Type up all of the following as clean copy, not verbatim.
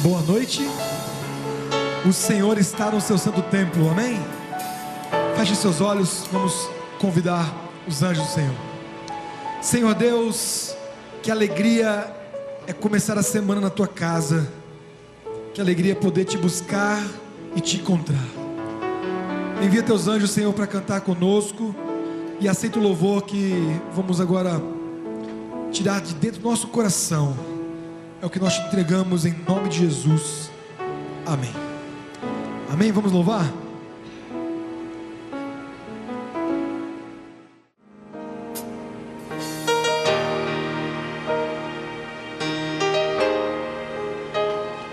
Boa noite. O Senhor está no seu santo templo, amém? Feche seus olhos, vamos convidar os anjos do Senhor. Senhor Deus, que alegria é começar a semana na tua casa, que alegria é poder te buscar e te encontrar. Envia teus anjos, Senhor, para cantar conosco, e aceita o louvor que vamos agora tirar de dentro do nosso coração. É o que nós te entregamos em nome de Jesus, amém. Amém, vamos louvar?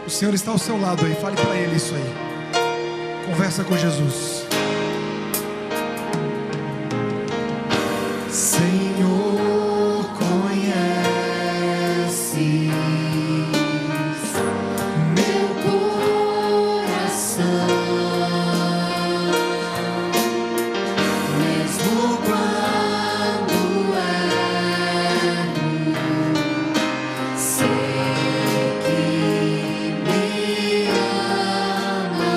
O Senhor está ao seu lado aí, fale para Ele isso aí. Conversa com Jesus. Senhor, conheces meu coração, mesmo quando erro, sei que me ama.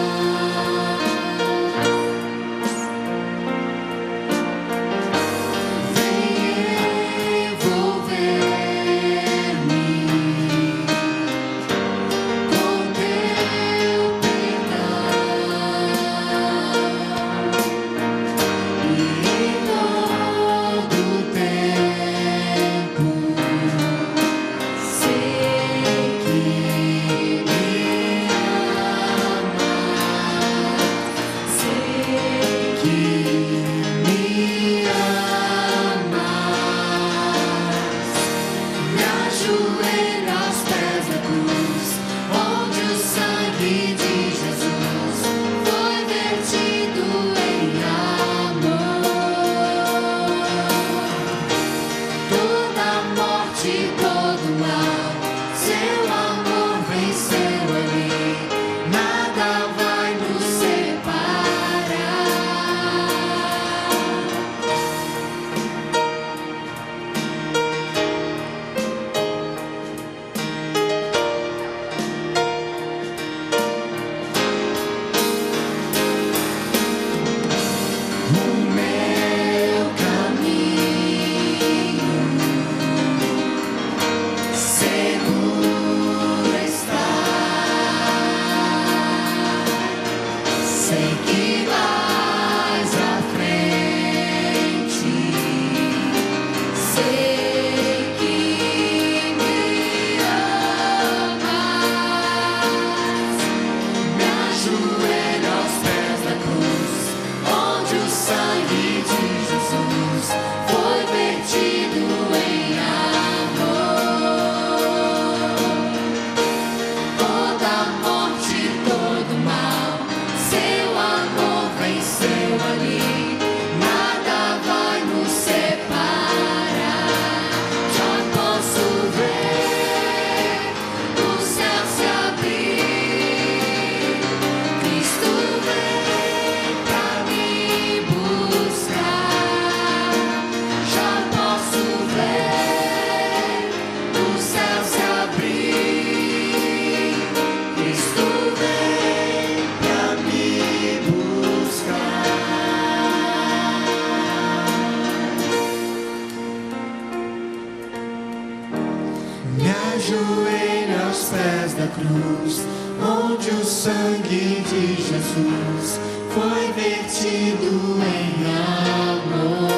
Ajoelho aos pés da cruz, onde o sangue de Jesus foi vertido em amor.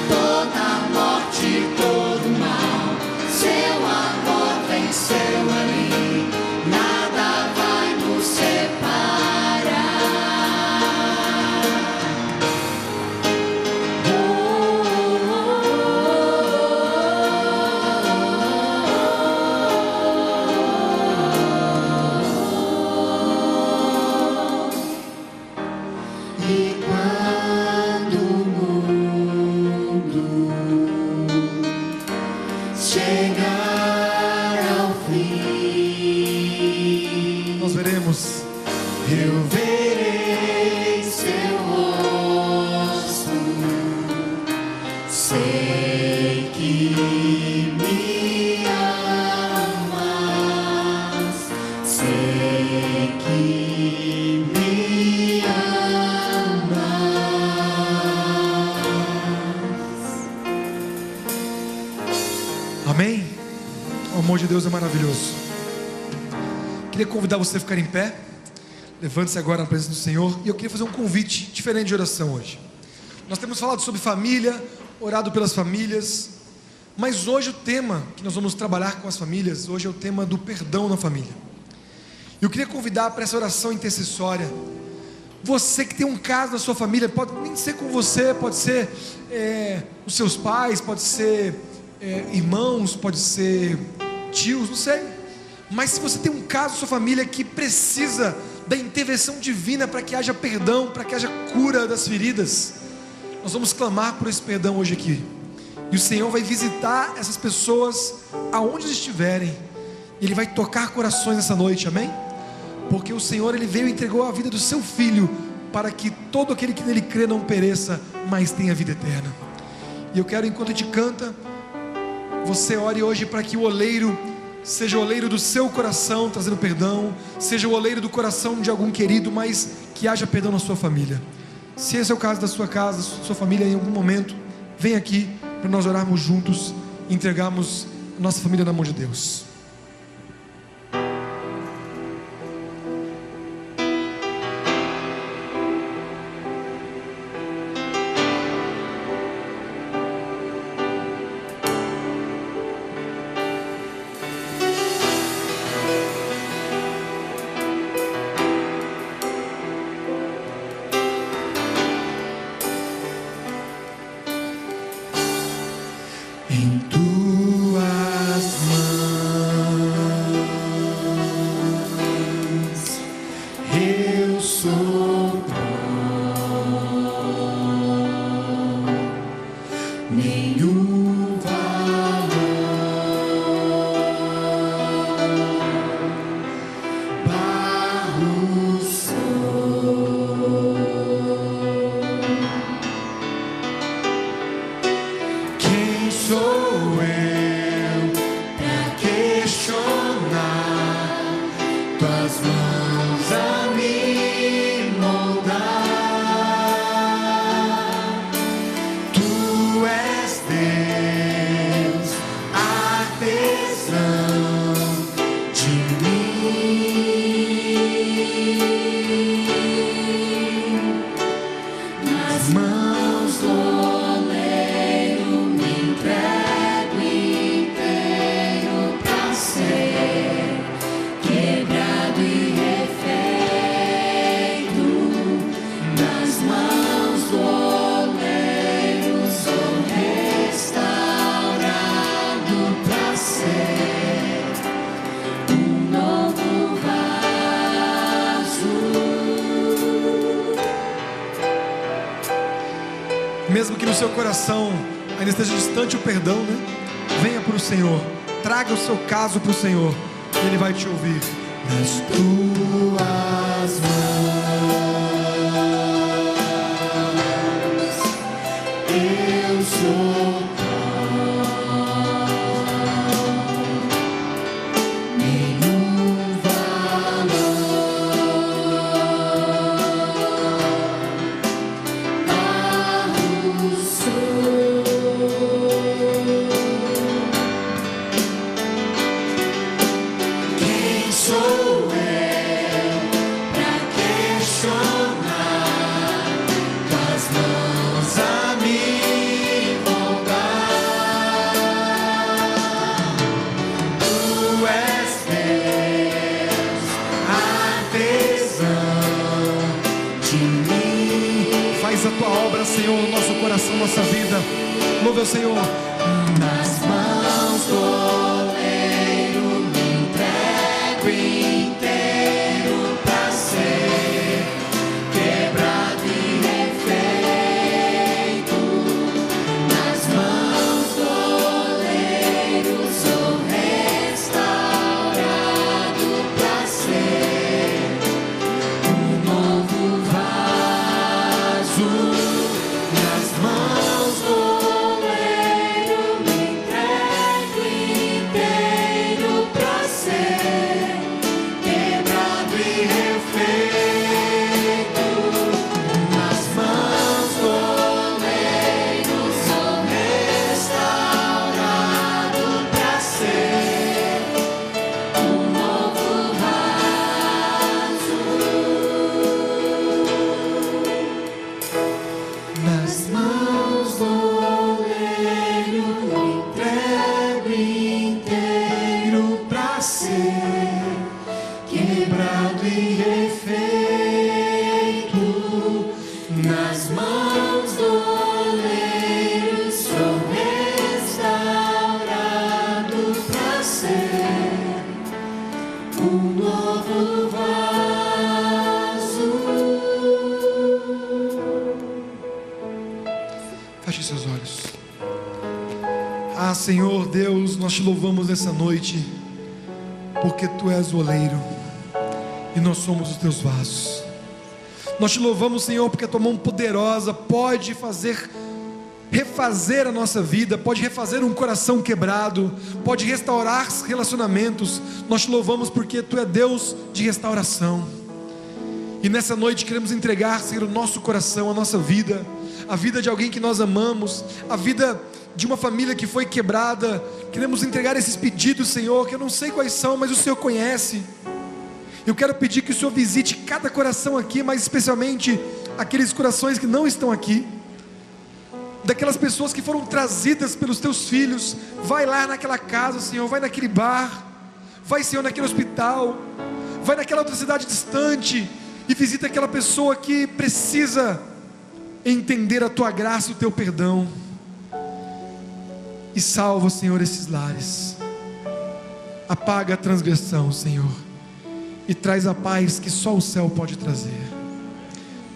Toda morte, todo mal, seu amor venceu ali, nada vai nos separar. E quando o mundo chegar ao fim, Nós veremos. eu verei seu rosto, sei que me ama. Deus é maravilhoso. Queria convidar você a ficar em pé. Levante-se agora na presença do Senhor. E eu queria fazer um convite diferente de oração hoje. Nós temos falado sobre família, orado pelas famílias, mas hoje o tema que nós vamos trabalhar com as famílias, hoje é o tema do perdão na família. Eu queria convidar para essa oração intercessória você que tem um caso na sua família, pode nem ser com você, pode ser os seus pais, pode ser irmãos, pode ser tios, não sei. Mas se você tem um caso na sua família que precisa da intervenção divina para que haja perdão, para que haja cura das feridas, nós vamos clamar por esse perdão hoje aqui. E o Senhor vai visitar essas pessoas aonde eles estiverem. Ele vai tocar corações essa noite, amém? Porque o Senhor, Ele veio e entregou a vida do seu Filho, para que todo aquele que nele crê não pereça, mas tenha vida eterna. E eu quero, enquanto a gente canta, você ore hoje para que o oleiro seja o oleiro do seu coração, trazendo perdão, seja o oleiro do coração de algum querido, mas que haja perdão na sua família. Se esse é o caso da sua casa, sua família, em algum momento, vem aqui para nós orarmos juntos e entregarmos a nossa família na mão de Deus. Em tuas mãos eu sou pó, nenhum valor, barro sou. Quem sou eu pra questionar tuas mãos a me moldar? Tu és Deus, artesão de mim, nas mãos do oleiro me entrego inteiro pra ser quebrado e refeito. Nas mãos do oleiro sou restaurado pra ser um novo vaso. Mesmo que no seu coração ainda esteja distante o perdão, né? Venha para o Senhor, traga o seu caso para o Senhor, e Ele vai te ouvir. Nas tuas mãos eu sou pó, nenhum valor, barro sou. Quem sou eu pra questionar tuas mãos a me moldar? Tu és Deus, artesão de mim. Faz a tua obra, Senhor, no nosso coração, nossa vida. Louve ao Senhor. Nas mãos do oleiro me entrego inteiro pra ser quebrado e refeito. Nas mãos do oleiro sou restaurado pra ser um novo vaso. Nas mãos do oleiro me entrego Feche seus olhos. Ah, Senhor Deus, nós te louvamos nessa noite, porque Tu és o oleiro e nós somos os Teus vasos. Nós te louvamos, Senhor, porque a Tua mão poderosa pode refazer a nossa vida, pode refazer um coração quebrado, pode restaurar relacionamentos. Nós te louvamos porque Tu é Deus de restauração. E nessa noite queremos entregar, Senhor, o nosso coração, a nossa vida, a vida de alguém que nós amamos, a vida de uma família que foi quebrada. Queremos entregar esses pedidos, Senhor, que eu não sei quais são, mas o Senhor conhece. Eu quero pedir que o Senhor visite cada coração aqui, mas especialmente aqueles corações que não estão aqui, daquelas pessoas que foram trazidas pelos Teus filhos. Vai lá naquela casa, Senhor, vai naquele bar, vai, Senhor, naquele hospital, vai naquela outra cidade distante e visita aquela pessoa que precisa entender a Tua graça e o Teu perdão. E salva, Senhor, esses lares. Apaga a transgressão, Senhor, e traz a paz que só o céu pode trazer.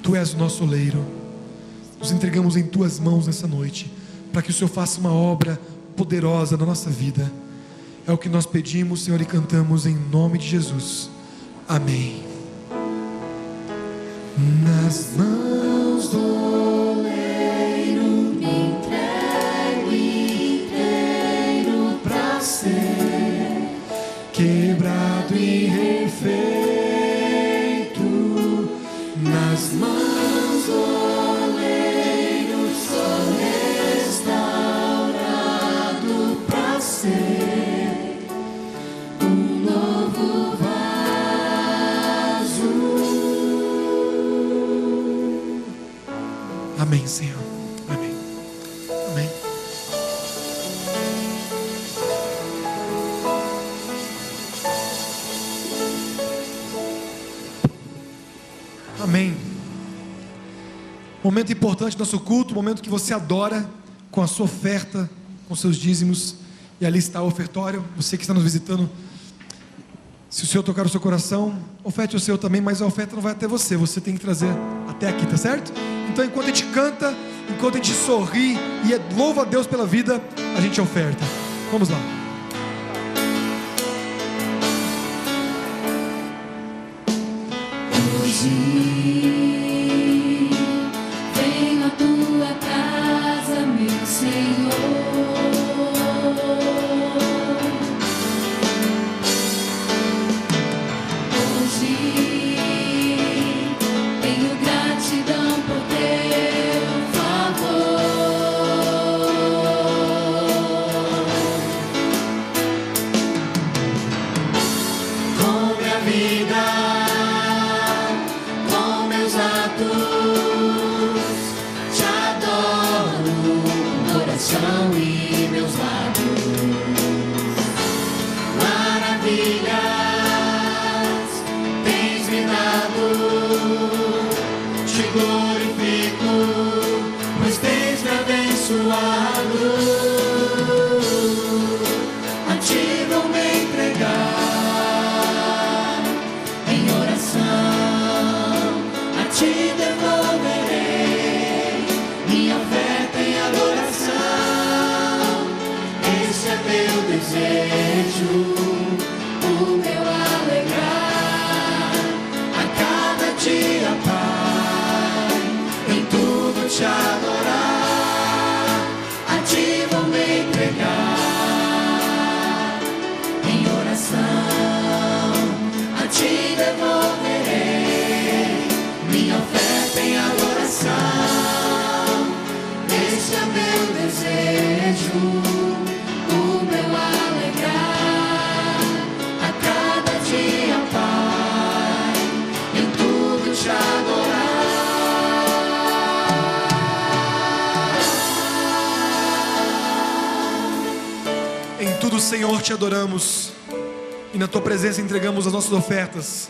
Tu és o nosso oleiro. Nos entregamos em Tuas mãos nessa noite, para que o Senhor faça uma obra poderosa na nossa vida. É o que nós pedimos, Senhor, e cantamos em nome de Jesus. Amém. Nas mãos do oleiro me entrego inteiro pra ser quebrado e refeito. Nas mãos do oleiro sou restaurado pra ser um novo vaso. Amém, Senhor. Amém. Amém. Amém. Momento importante do nosso culto, momento que você adora com a sua oferta, com seus dízimos. E ali está o ofertório. Você que está nos visitando, se o Senhor tocar o seu coração, oferte o seu também, mas a oferta não vai até você, você tem que trazer até aqui, tá certo? Então enquanto a gente canta, enquanto a gente sorri e louva a Deus pela vida, a gente oferta. Vamos lá. Hoje venho à Tua casa, meu Senhor. Hoje tenho gratidão por Teu favor. Com minha vida, com meus atos, te adoro, oração e meus lábios. Maravilhas tens me dado, te glorifico, pois tens me abençoado. A Ti vou me entregar em oração, a Ti devolverei minha oferta em adoração. Esse é meu desejo, o meu alegrar, a cada dia, Pai, em tudo te adorar. A Ti vou me entregar em oração, a Ti devolverei minha oferta em adoração. Esse é meu desejo, o meu alegrar, a cada dia, Pai, em tudo te adorar. Em tudo, Senhor, te adoramos, e na Tua presença entregamos as nossas ofertas,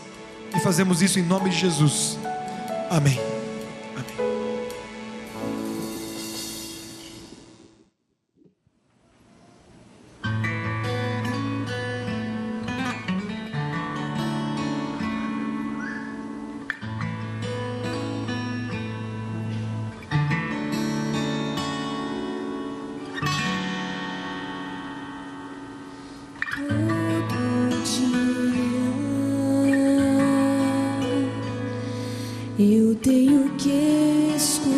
e fazemos isso em nome de Jesus. Amém. Amém. eu tenho que escolher.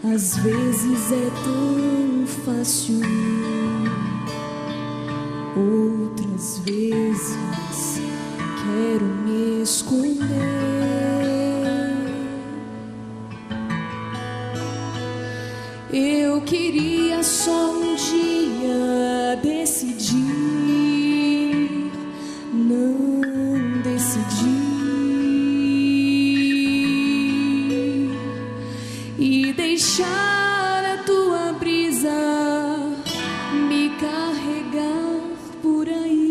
Às vezes é tão fácil, outras vezes quero me esconder. Eu queria só um dia decidir, não decidir, e deixar a tua brisa me carregar por aí.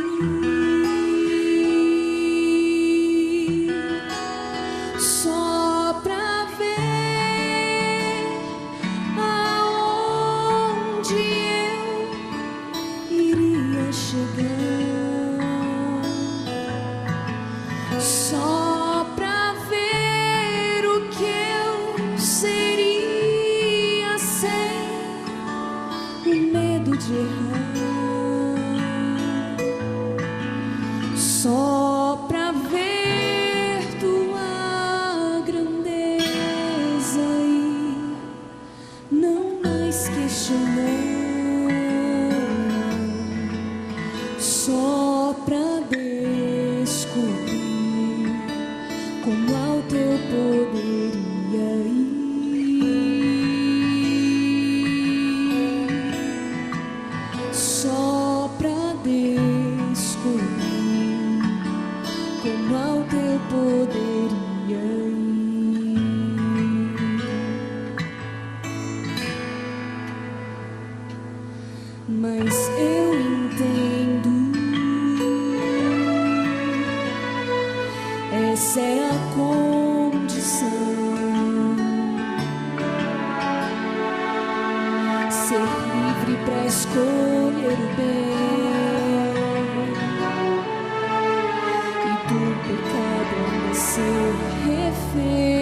Só pra ver aonde eu iria chegar. Só pra ver o que eu seria sem o medo de errar. Só pra ver tua grandeza e não mais questionar. Só pra descobrir como ao teu poderia ir. Só pra descobrir como ao teu poderia ir. Mas eu entendo, essa é a condição. Ser livre pra escolher o bem e do pecado ainda ser refém.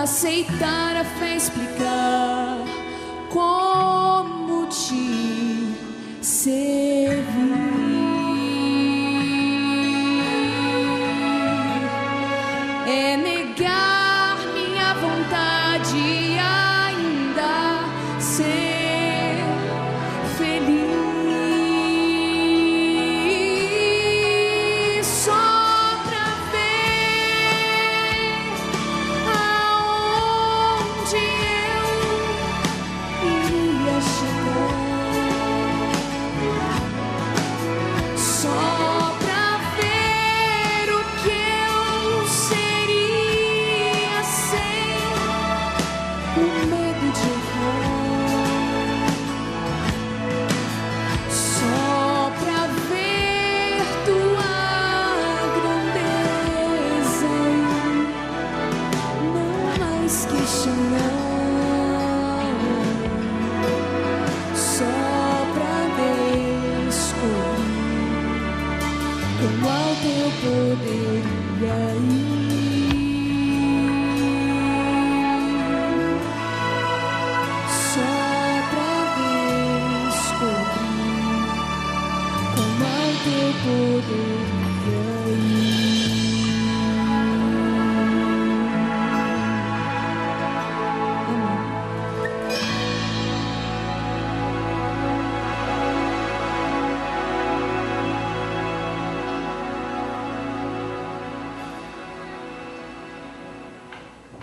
Aceitar a fé, explicar como te servir. É negar minha vontade e ainda ser feliz. Só pra ver aonde eu iria chegar. Só pra ver o que eu seria sem o medo de errar. Só pra ver tua grandeza e não mais questionar. Só pra descobrir como ao teu poderia ir. Só pra descobrir como ao teu poderia ir.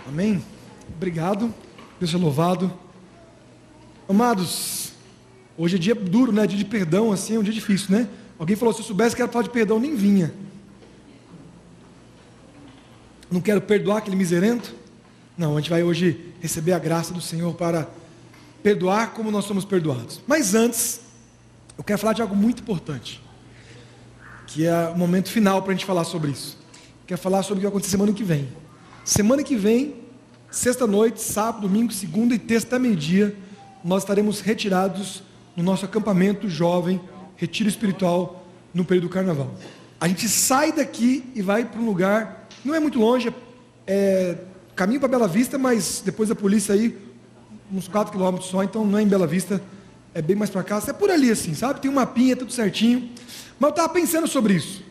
Amém. Amém? Obrigado. Deus seja louvado. Amados, hoje é dia duro, né? Dia de perdão, assim, é um dia difícil, né? Alguém falou, se eu soubesse que era falar de perdão, nem vinha. Não quero perdoar aquele miserento? Não, a gente vai hoje receber a graça do Senhor para perdoar como nós somos perdoados. Mas antes, eu quero falar de algo muito importante, que é o momento final para a gente falar sobre isso. Quero falar sobre o que vai acontecer semana que vem. Semana que vem, sexta-noite, sábado, domingo, segunda e terça, até meio-dia, nós estaremos retirados no nosso acampamento jovem, retiro espiritual, no período do carnaval. A gente sai daqui e vai para um lugar, não é muito longe, é caminho para Bela Vista, mas depois da polícia aí, uns 4 quilômetros só, então não é em Bela Vista, é bem mais para cá, é por ali assim, sabe? Tem um mapinha, tudo certinho. Mas eu estava pensando sobre isso.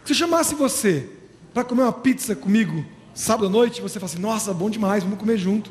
Se eu chamasse você para comer uma pizza comigo sábado à noite, você fala assim, nossa, bom demais, vamos comer junto.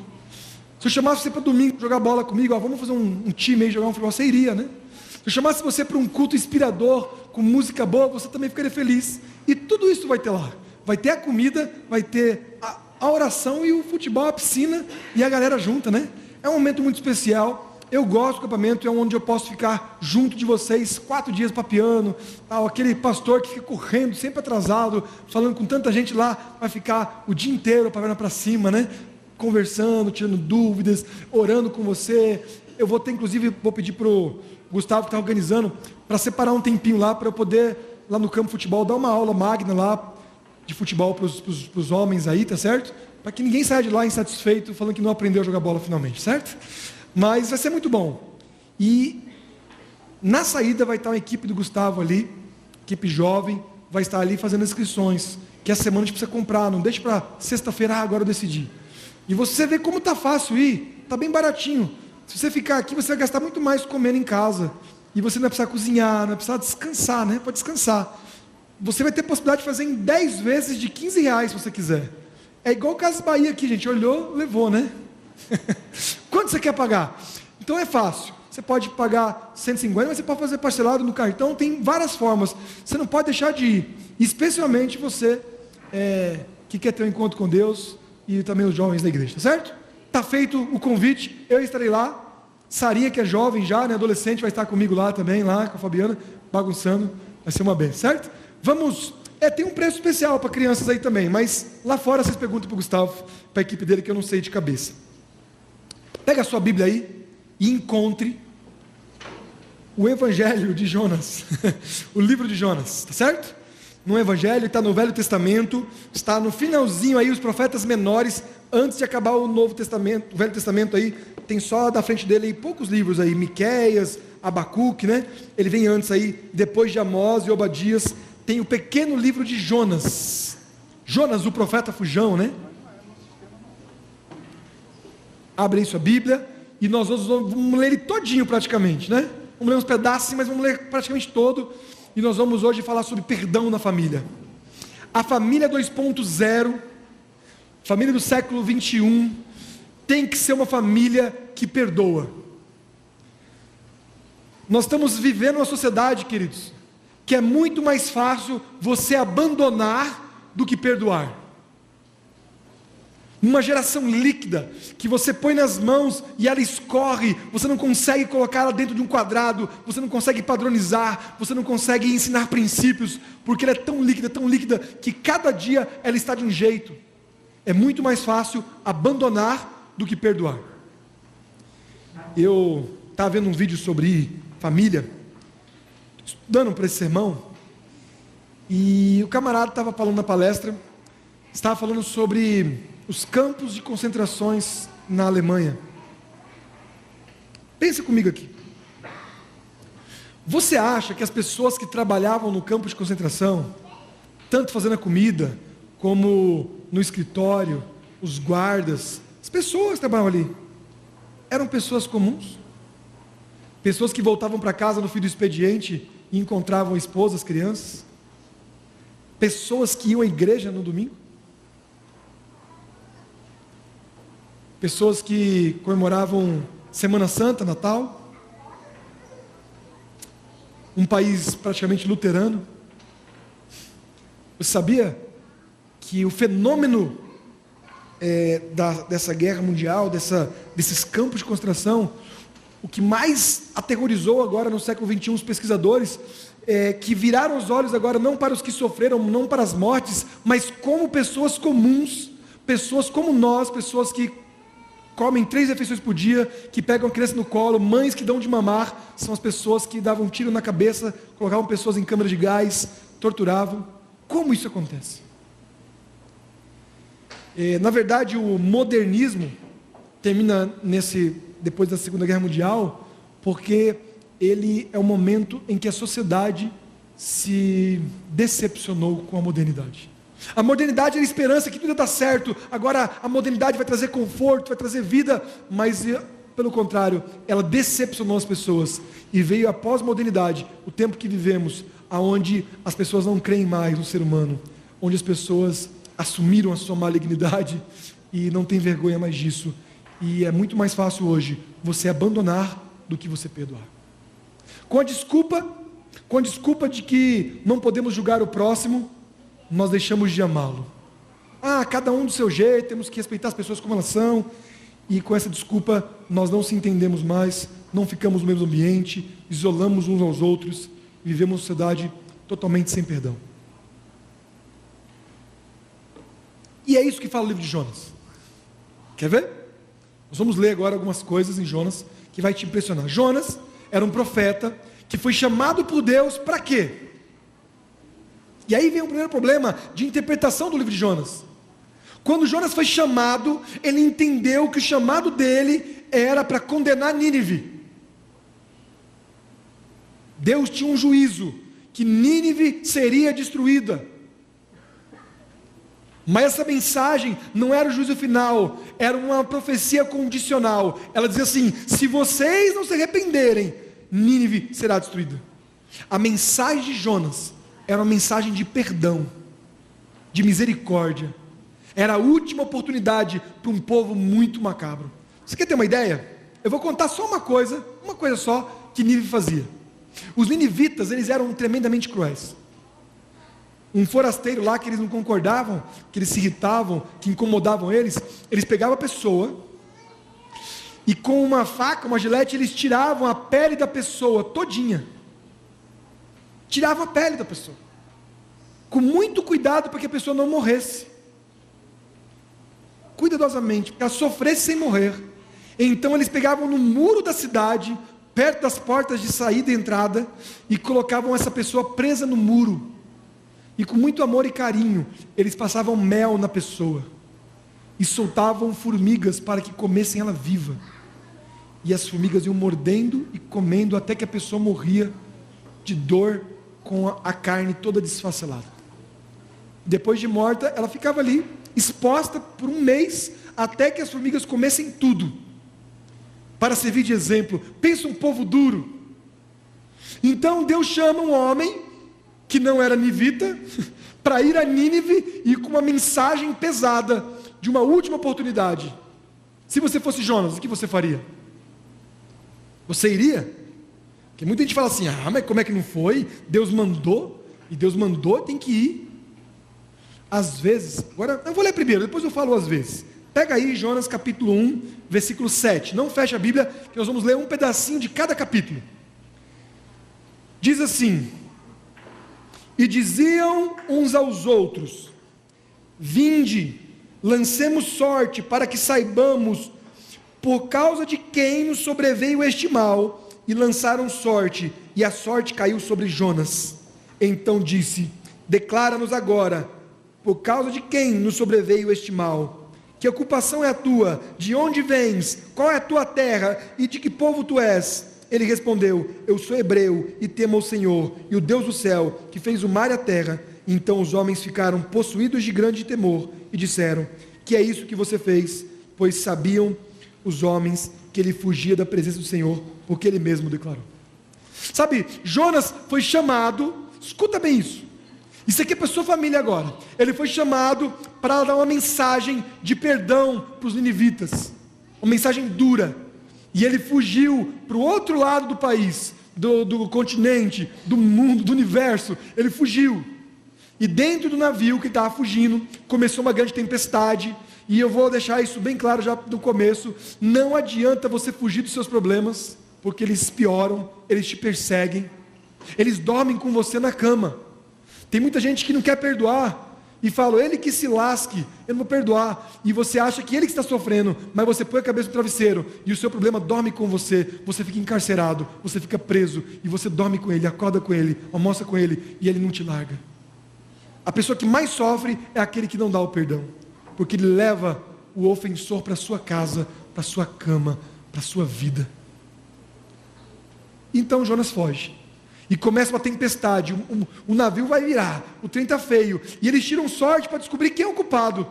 Se eu chamasse você para domingo jogar bola comigo, vamos fazer um time aí, jogar um futebol, você iria, né? Se eu chamasse você para um culto inspirador, com música boa, você também ficaria feliz. E tudo isso vai ter lá. Vai ter a comida, vai ter a oração e o futebol, a piscina e a galera junta, né? É um momento muito especial. Eu gosto do acampamento, é onde eu posso ficar junto de vocês 4 dias papeando, aquele pastor que fica correndo, sempre atrasado, falando com tanta gente lá, vai ficar o dia inteiro para cima, né? Conversando, tirando dúvidas, orando com você. Eu vou ter, inclusive, vou pedir para o Gustavo que está organizando, para separar um tempinho lá, para eu poder, lá no campo de futebol, dar uma aula magna lá, de futebol para os homens aí, tá certo? Para que ninguém saia de lá insatisfeito, falando que não aprendeu a jogar bola finalmente, certo? Mas vai ser muito bom. E na saída vai estar uma equipe do Gustavo ali, equipe jovem, vai estar ali fazendo inscrições, que essa semana a gente precisa comprar, não deixe para sexta-feira, agora eu decidi. E você vê como está fácil ir, está bem baratinho. Se você ficar aqui, você vai gastar muito mais comendo em casa. E você não vai precisar cozinhar, não vai precisar descansar, né? Pode descansar. Você vai ter possibilidade de fazer em 10 vezes de R$15, se você quiser. É igual o Casas Bahia aqui, gente. Olhou, levou, né? Quanto você quer pagar? Então é fácil. Você pode pagar 150, mas você pode fazer parcelado no cartão. Tem várias formas. Você não pode deixar de ir. Especialmente você que quer ter um encontro com Deus e também os jovens da igreja, tá certo? Está feito o convite. Eu estarei lá. Sarinha, que é jovem já, né, adolescente, vai estar comigo lá também, lá com a Fabiana, bagunçando. Vai ser uma bênção, certo? Vamos, tem um preço especial para crianças aí também, mas lá fora vocês perguntam para o Gustavo, para a equipe dele, que eu não sei de cabeça. Pega a sua Bíblia aí e encontre o Evangelho de Jonas, o livro de Jonas, tá certo? No Evangelho, está no Velho Testamento, está no finalzinho aí, os profetas menores, antes de acabar o Novo Testamento, o Velho Testamento aí, tem só da frente dele aí poucos livros aí, Miqueias, Abacuque, né? Ele vem antes aí, depois de Amós e Obadias, tem o pequeno livro de Jonas. Jonas, o profeta fujão, né? Abre aí sua Bíblia, e nós vamos ler ele todinho praticamente, né? Vamos ler uns pedaços, mas vamos ler praticamente todo, e nós vamos hoje falar sobre perdão na família. A família 2.0, família do século 21, tem que ser uma família que perdoa. Nós estamos vivendo uma sociedade, queridos, que é muito mais fácil você abandonar do que perdoar. Uma geração líquida, que você põe nas mãos e ela escorre, você não consegue colocá-la dentro de um quadrado, você não consegue padronizar, você não consegue ensinar princípios, porque ela é tão líquida, que cada dia ela está de um jeito. É muito mais fácil abandonar do que perdoar. Eu estava vendo um vídeo sobre família, estudando para esse sermão, e o camarada estava falando na palestra, estava falando sobre os campos de concentrações na Alemanha. Pense comigo aqui. Você acha que as pessoas que trabalhavam no campo de concentração, tanto fazendo a comida, como no escritório, os guardas, as pessoas que trabalhavam ali, eram pessoas comuns? Pessoas que voltavam para casa no fim do expediente e encontravam a esposa, as crianças? Pessoas que iam à igreja no domingo? Pessoas que comemoravam Semana Santa, Natal? Um país praticamente luterano? Você sabia que o fenômeno dessa guerra mundial, desses campos de concentração, o que mais aterrorizou agora no século XXI os pesquisadores, que viraram os olhos agora não para os que sofreram, não para as mortes, mas como pessoas comuns, pessoas como nós, pessoas que comem 3 refeições por dia, que pegam a criança no colo, mães que dão de mamar, são as pessoas que davam um tiro na cabeça, colocavam pessoas em câmara de gás, torturavam. Como isso acontece? Na verdade, o modernismo termina depois da Segunda Guerra Mundial, porque ele é o momento em que a sociedade se decepcionou com a modernidade. A modernidade era a esperança que tudo ia dar certo, agora a modernidade vai trazer conforto, vai trazer vida, mas pelo contrário, ela decepcionou as pessoas, e veio a pós-modernidade, o tempo que vivemos, aonde as pessoas não creem mais no ser humano, onde as pessoas assumiram a sua malignidade e não tem vergonha mais disso, e é muito mais fácil hoje você abandonar do que você perdoar, com a desculpa de que não podemos julgar o próximo, nós deixamos de amá-lo. Cada um do seu jeito, temos que respeitar as pessoas como elas são, e com essa desculpa nós não se entendemos mais, não ficamos no mesmo ambiente, isolamos uns aos outros, e vivemos uma sociedade totalmente sem perdão. E é isso que fala o livro de Jonas. Quer ver? Nós vamos ler agora algumas coisas em Jonas, que vai te impressionar. Jonas era um profeta, que foi chamado por Deus para quê? E aí vem o primeiro problema de interpretação do livro de Jonas. Quando Jonas foi chamado, ele entendeu que o chamado dele era para condenar Nínive. Deus tinha um juízo, que Nínive seria destruída. Mas essa mensagem não era o juízo final, era uma profecia condicional. Ela dizia assim: se vocês não se arrependerem, Nínive será destruída. A mensagem de Jonas era uma mensagem de perdão, de misericórdia. Era a última oportunidade para um povo muito macabro. Você quer ter uma ideia? Eu vou contar só uma coisa só que Nínive fazia. Os ninivitas, eles eram tremendamente cruéis. Um forasteiro lá que eles não concordavam, que eles se irritavam, que incomodavam eles pegavam a pessoa e com uma faca, uma gilete, eles tiravam a pele da pessoa todinha. Tiravam a pele da pessoa, com muito cuidado para que a pessoa não morresse, cuidadosamente, para que ela sofresse sem morrer. Então eles pegavam no muro da cidade, perto das portas de saída e entrada, e colocavam essa pessoa presa no muro, e com muito amor e carinho, eles passavam mel na pessoa, e soltavam formigas para que comessem ela viva, e as formigas iam mordendo e comendo, até que a pessoa morria de dor, com a carne toda desfacelada. Depois de morta, ela ficava ali, exposta por um mês, até que as formigas comessem tudo, para servir de exemplo. Pensa um povo duro. Então Deus chama um homem, que não era nivita, para ir a Nínive, e com uma mensagem pesada, de uma última oportunidade. Se você fosse Jonas, o que você faria? Você iria? Porque muita gente fala assim: mas como é que não foi? Deus mandou, e Deus mandou, tem que ir. Às vezes, agora eu vou ler primeiro, depois eu falo às vezes. Pega aí Jonas capítulo 1, versículo 7. Não fecha a Bíblia, que nós vamos ler um pedacinho de cada capítulo. Diz assim: e diziam uns aos outros: vinde, lancemos sorte, para que saibamos por causa de quem nos sobreveio este mal. E lançaram sorte, e a sorte caiu sobre Jonas. Então disse: declara-nos agora, por causa de quem nos sobreveio este mal? Que ocupação é a tua? De onde vens? Qual é a tua terra? E de que povo tu és? Ele respondeu: eu sou hebreu, e temo ao Senhor, e o Deus do céu, que fez o mar e a terra. Então os homens ficaram possuídos de grande temor, e disseram: que é isso que você fez? Pois sabiam os homens que ele fugia da presença do Senhor, porque ele mesmo declarou. Sabe, Jonas foi chamado, escuta bem isso aqui é para a sua família agora. Ele foi chamado para dar uma mensagem de perdão para os ninivitas, uma mensagem dura, e ele fugiu para o outro lado do país, do continente, do mundo, do universo. Ele fugiu, e dentro do navio que estava fugindo, começou uma grande tempestade. E eu vou deixar isso bem claro já no começo: não adianta você fugir dos seus problemas, porque eles pioram, eles te perseguem, eles dormem com você na cama. Tem muita gente que não quer perdoar, e fala: ele que se lasque, eu não vou perdoar. E você acha que ele que está sofrendo, mas você põe a cabeça no travesseiro, e o seu problema dorme com você, você fica encarcerado, você fica preso, e você dorme com ele, acorda com ele, almoça com ele, e ele não te larga. A pessoa que mais sofre é aquele que não dá o perdão, porque ele leva o ofensor para a sua casa, para a sua cama, para a sua vida. Então Jonas foge, e começa uma tempestade, o navio vai virar, o trem está feio, e eles tiram sorte para descobrir quem é o culpado.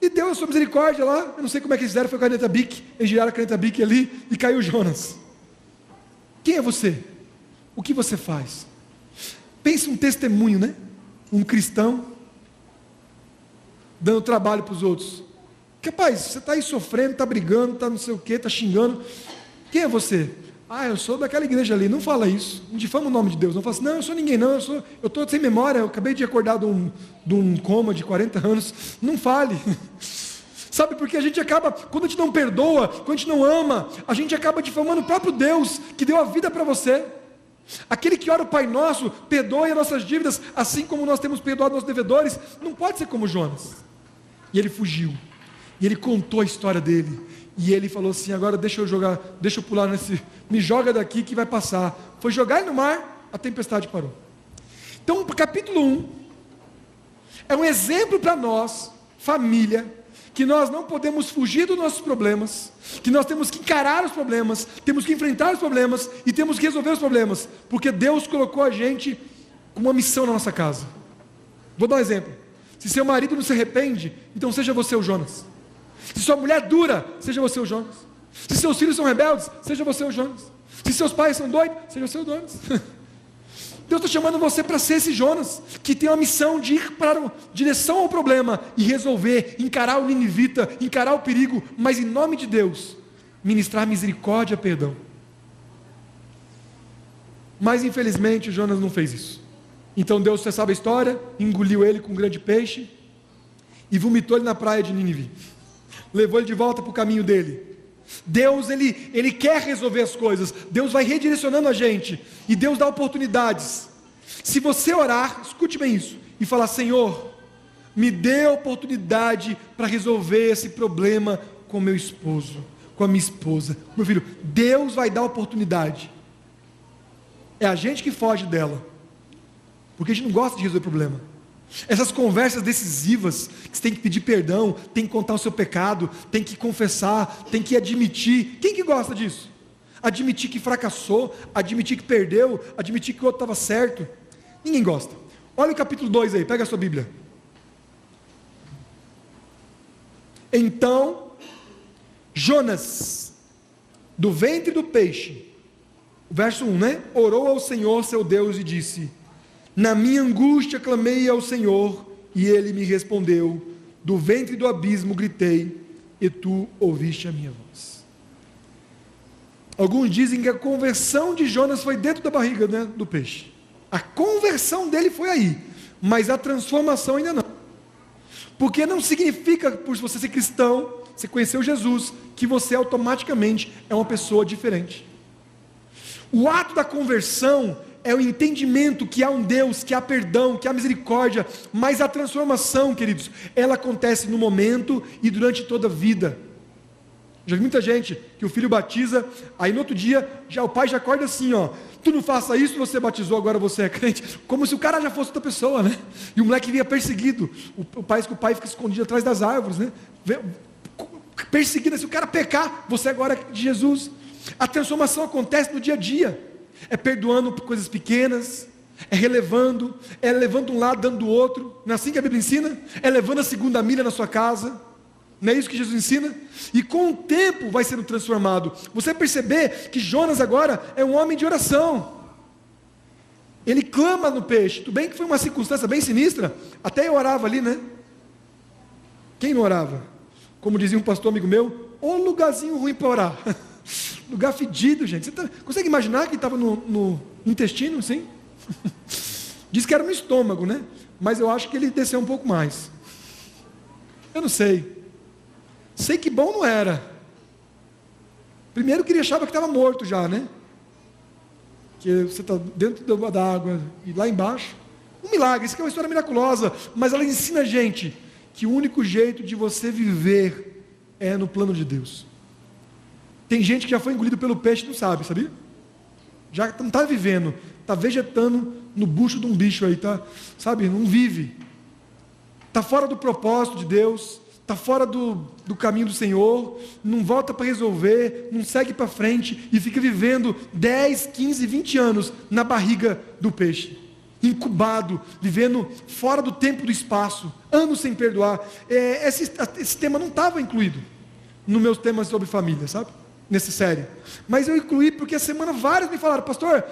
E deu a sua misericórdia lá. Eu não sei como é que eles fizeram, foi com a caneta Bic. Eles giraram a caneta Bic ali e caiu Jonas. Quem é você? O que você faz? Pense um testemunho, né? Um cristão dando trabalho para os outros. Rapaz, você está aí sofrendo, está brigando, está não sei o que, está xingando. Quem é você? Eu sou daquela igreja ali. Não fala isso, não difama o nome de Deus. Não fala assim, não, eu sou ninguém não, eu estou sem memória, eu acabei de acordar de um coma de 40 anos. Não fale. Sabe, porque a gente acaba, quando a gente não perdoa, quando a gente não ama, a gente acaba difamando o próprio Deus que deu a vida para você. Aquele que ora o Pai Nosso, perdoe as nossas dívidas, assim como nós temos perdoado nossos devedores. Não pode ser como Jonas. E ele fugiu, e ele contou a história dele, e ele falou assim, agora deixa eu pular me joga daqui que vai passar. Foi jogar ele no mar, a tempestade parou. Então, capítulo 1, é um exemplo para nós, família, que nós não podemos fugir dos nossos problemas, que nós temos que encarar os problemas, temos que enfrentar os problemas, e temos que resolver os problemas, porque Deus colocou a gente com uma missão na nossa casa. Vou dar um exemplo. Se seu marido não se arrepende, então seja você o Jonas. Se sua mulher é dura, seja você o Jonas. Se seus filhos são rebeldes, seja você o Jonas. Se seus pais são doidos, seja você o Jonas. Deus está chamando você para ser esse Jonas, que tem uma missão de ir para a direção ao problema e resolver, encarar o ninivita, encarar o perigo, mas em nome de Deus, ministrar misericórdia e perdão. Mas infelizmente Jonas não fez isso. Então Deus, você sabe a história, engoliu ele com um grande peixe e vomitou ele na praia de Nínive. Levou ele de volta para o caminho dele. Deus, ele quer resolver as coisas. Deus vai redirecionando a gente, e Deus dá oportunidades. Se você orar, escute bem isso, e falar, Senhor, me dê a oportunidade para resolver esse problema com meu esposo, com a minha esposa, com meu filho. Deus vai dar oportunidade. É a gente que foge dela, porque a gente não gosta de resolver problema. Essas conversas decisivas, que você tem que pedir perdão, tem que contar o seu pecado, tem que confessar, tem que admitir. Quem que gosta disso? Admitir que fracassou, admitir que perdeu, admitir que o outro estava certo. Ninguém gosta. Olha o capítulo 2 aí, pega a sua Bíblia. Então, Jonas, do ventre do peixe, verso 1, né? Orou ao Senhor seu Deus e disse: na minha angústia clamei ao Senhor, e Ele me respondeu. Do ventre do abismo gritei, e Tu ouviste a minha voz. Alguns dizem que a conversão de Jonas foi dentro da barriga, né, do peixe. A conversão dele foi aí, mas a transformação ainda não. Porque não significa, por você ser cristão, você conheceu Jesus, que você automaticamente é uma pessoa diferente. O ato da conversão é o entendimento que há um Deus, que há perdão, que há misericórdia, mas a transformação, queridos, ela acontece no momento e durante toda a vida. Já vi muita gente que o filho batiza, aí no outro dia, o pai já acorda assim, tu não faça isso, você batizou, agora você é crente, como se o cara já fosse outra pessoa, né? E o moleque vinha perseguido, o pai fica escondido atrás das árvores, né? Perseguido, se o cara pecar, você agora é de Jesus. A transformação acontece no dia a dia. É perdoando por coisas pequenas, é relevando, é levando um lado, dando do outro. Não é assim que a Bíblia ensina? É levando a segunda milha na sua casa. Não é isso que Jesus ensina? E com o tempo vai sendo transformado. Você perceber que Jonas agora é um homem de oração. Ele clama no peixe. Tudo bem que foi uma circunstância bem sinistra. Até eu orava ali, né? Quem não orava? Como dizia um pastor amigo meu, ô lugarzinho ruim para orar. Lugar fedido, gente. Você consegue imaginar que estava no intestino, sim? Diz que era no estômago, né? Mas eu acho que ele desceu um pouco mais. Eu não sei. Sei que bom não era. Primeiro que ele achava que estava morto já, né? Que você está dentro da água e lá embaixo. Um milagre, isso aqui é uma história miraculosa. Mas ela ensina a gente que o único jeito de você viver é no plano de Deus. Tem gente que já foi engolido pelo peixe e não sabe, sabia? Já não está vivendo, está vegetando no bucho de um bicho aí, tá? Sabe? Não vive. Está fora do propósito de Deus, está fora do caminho do Senhor, não volta para resolver, não segue para frente e fica vivendo 10, 15, 20 anos na barriga do peixe. incubado, vivendo fora do tempo e do espaço, anos sem perdoar. Esse tema não estava incluído nos meus temas sobre família, sabe? Nessa série. Mas eu incluí porque a semana vários me falaram: pastor,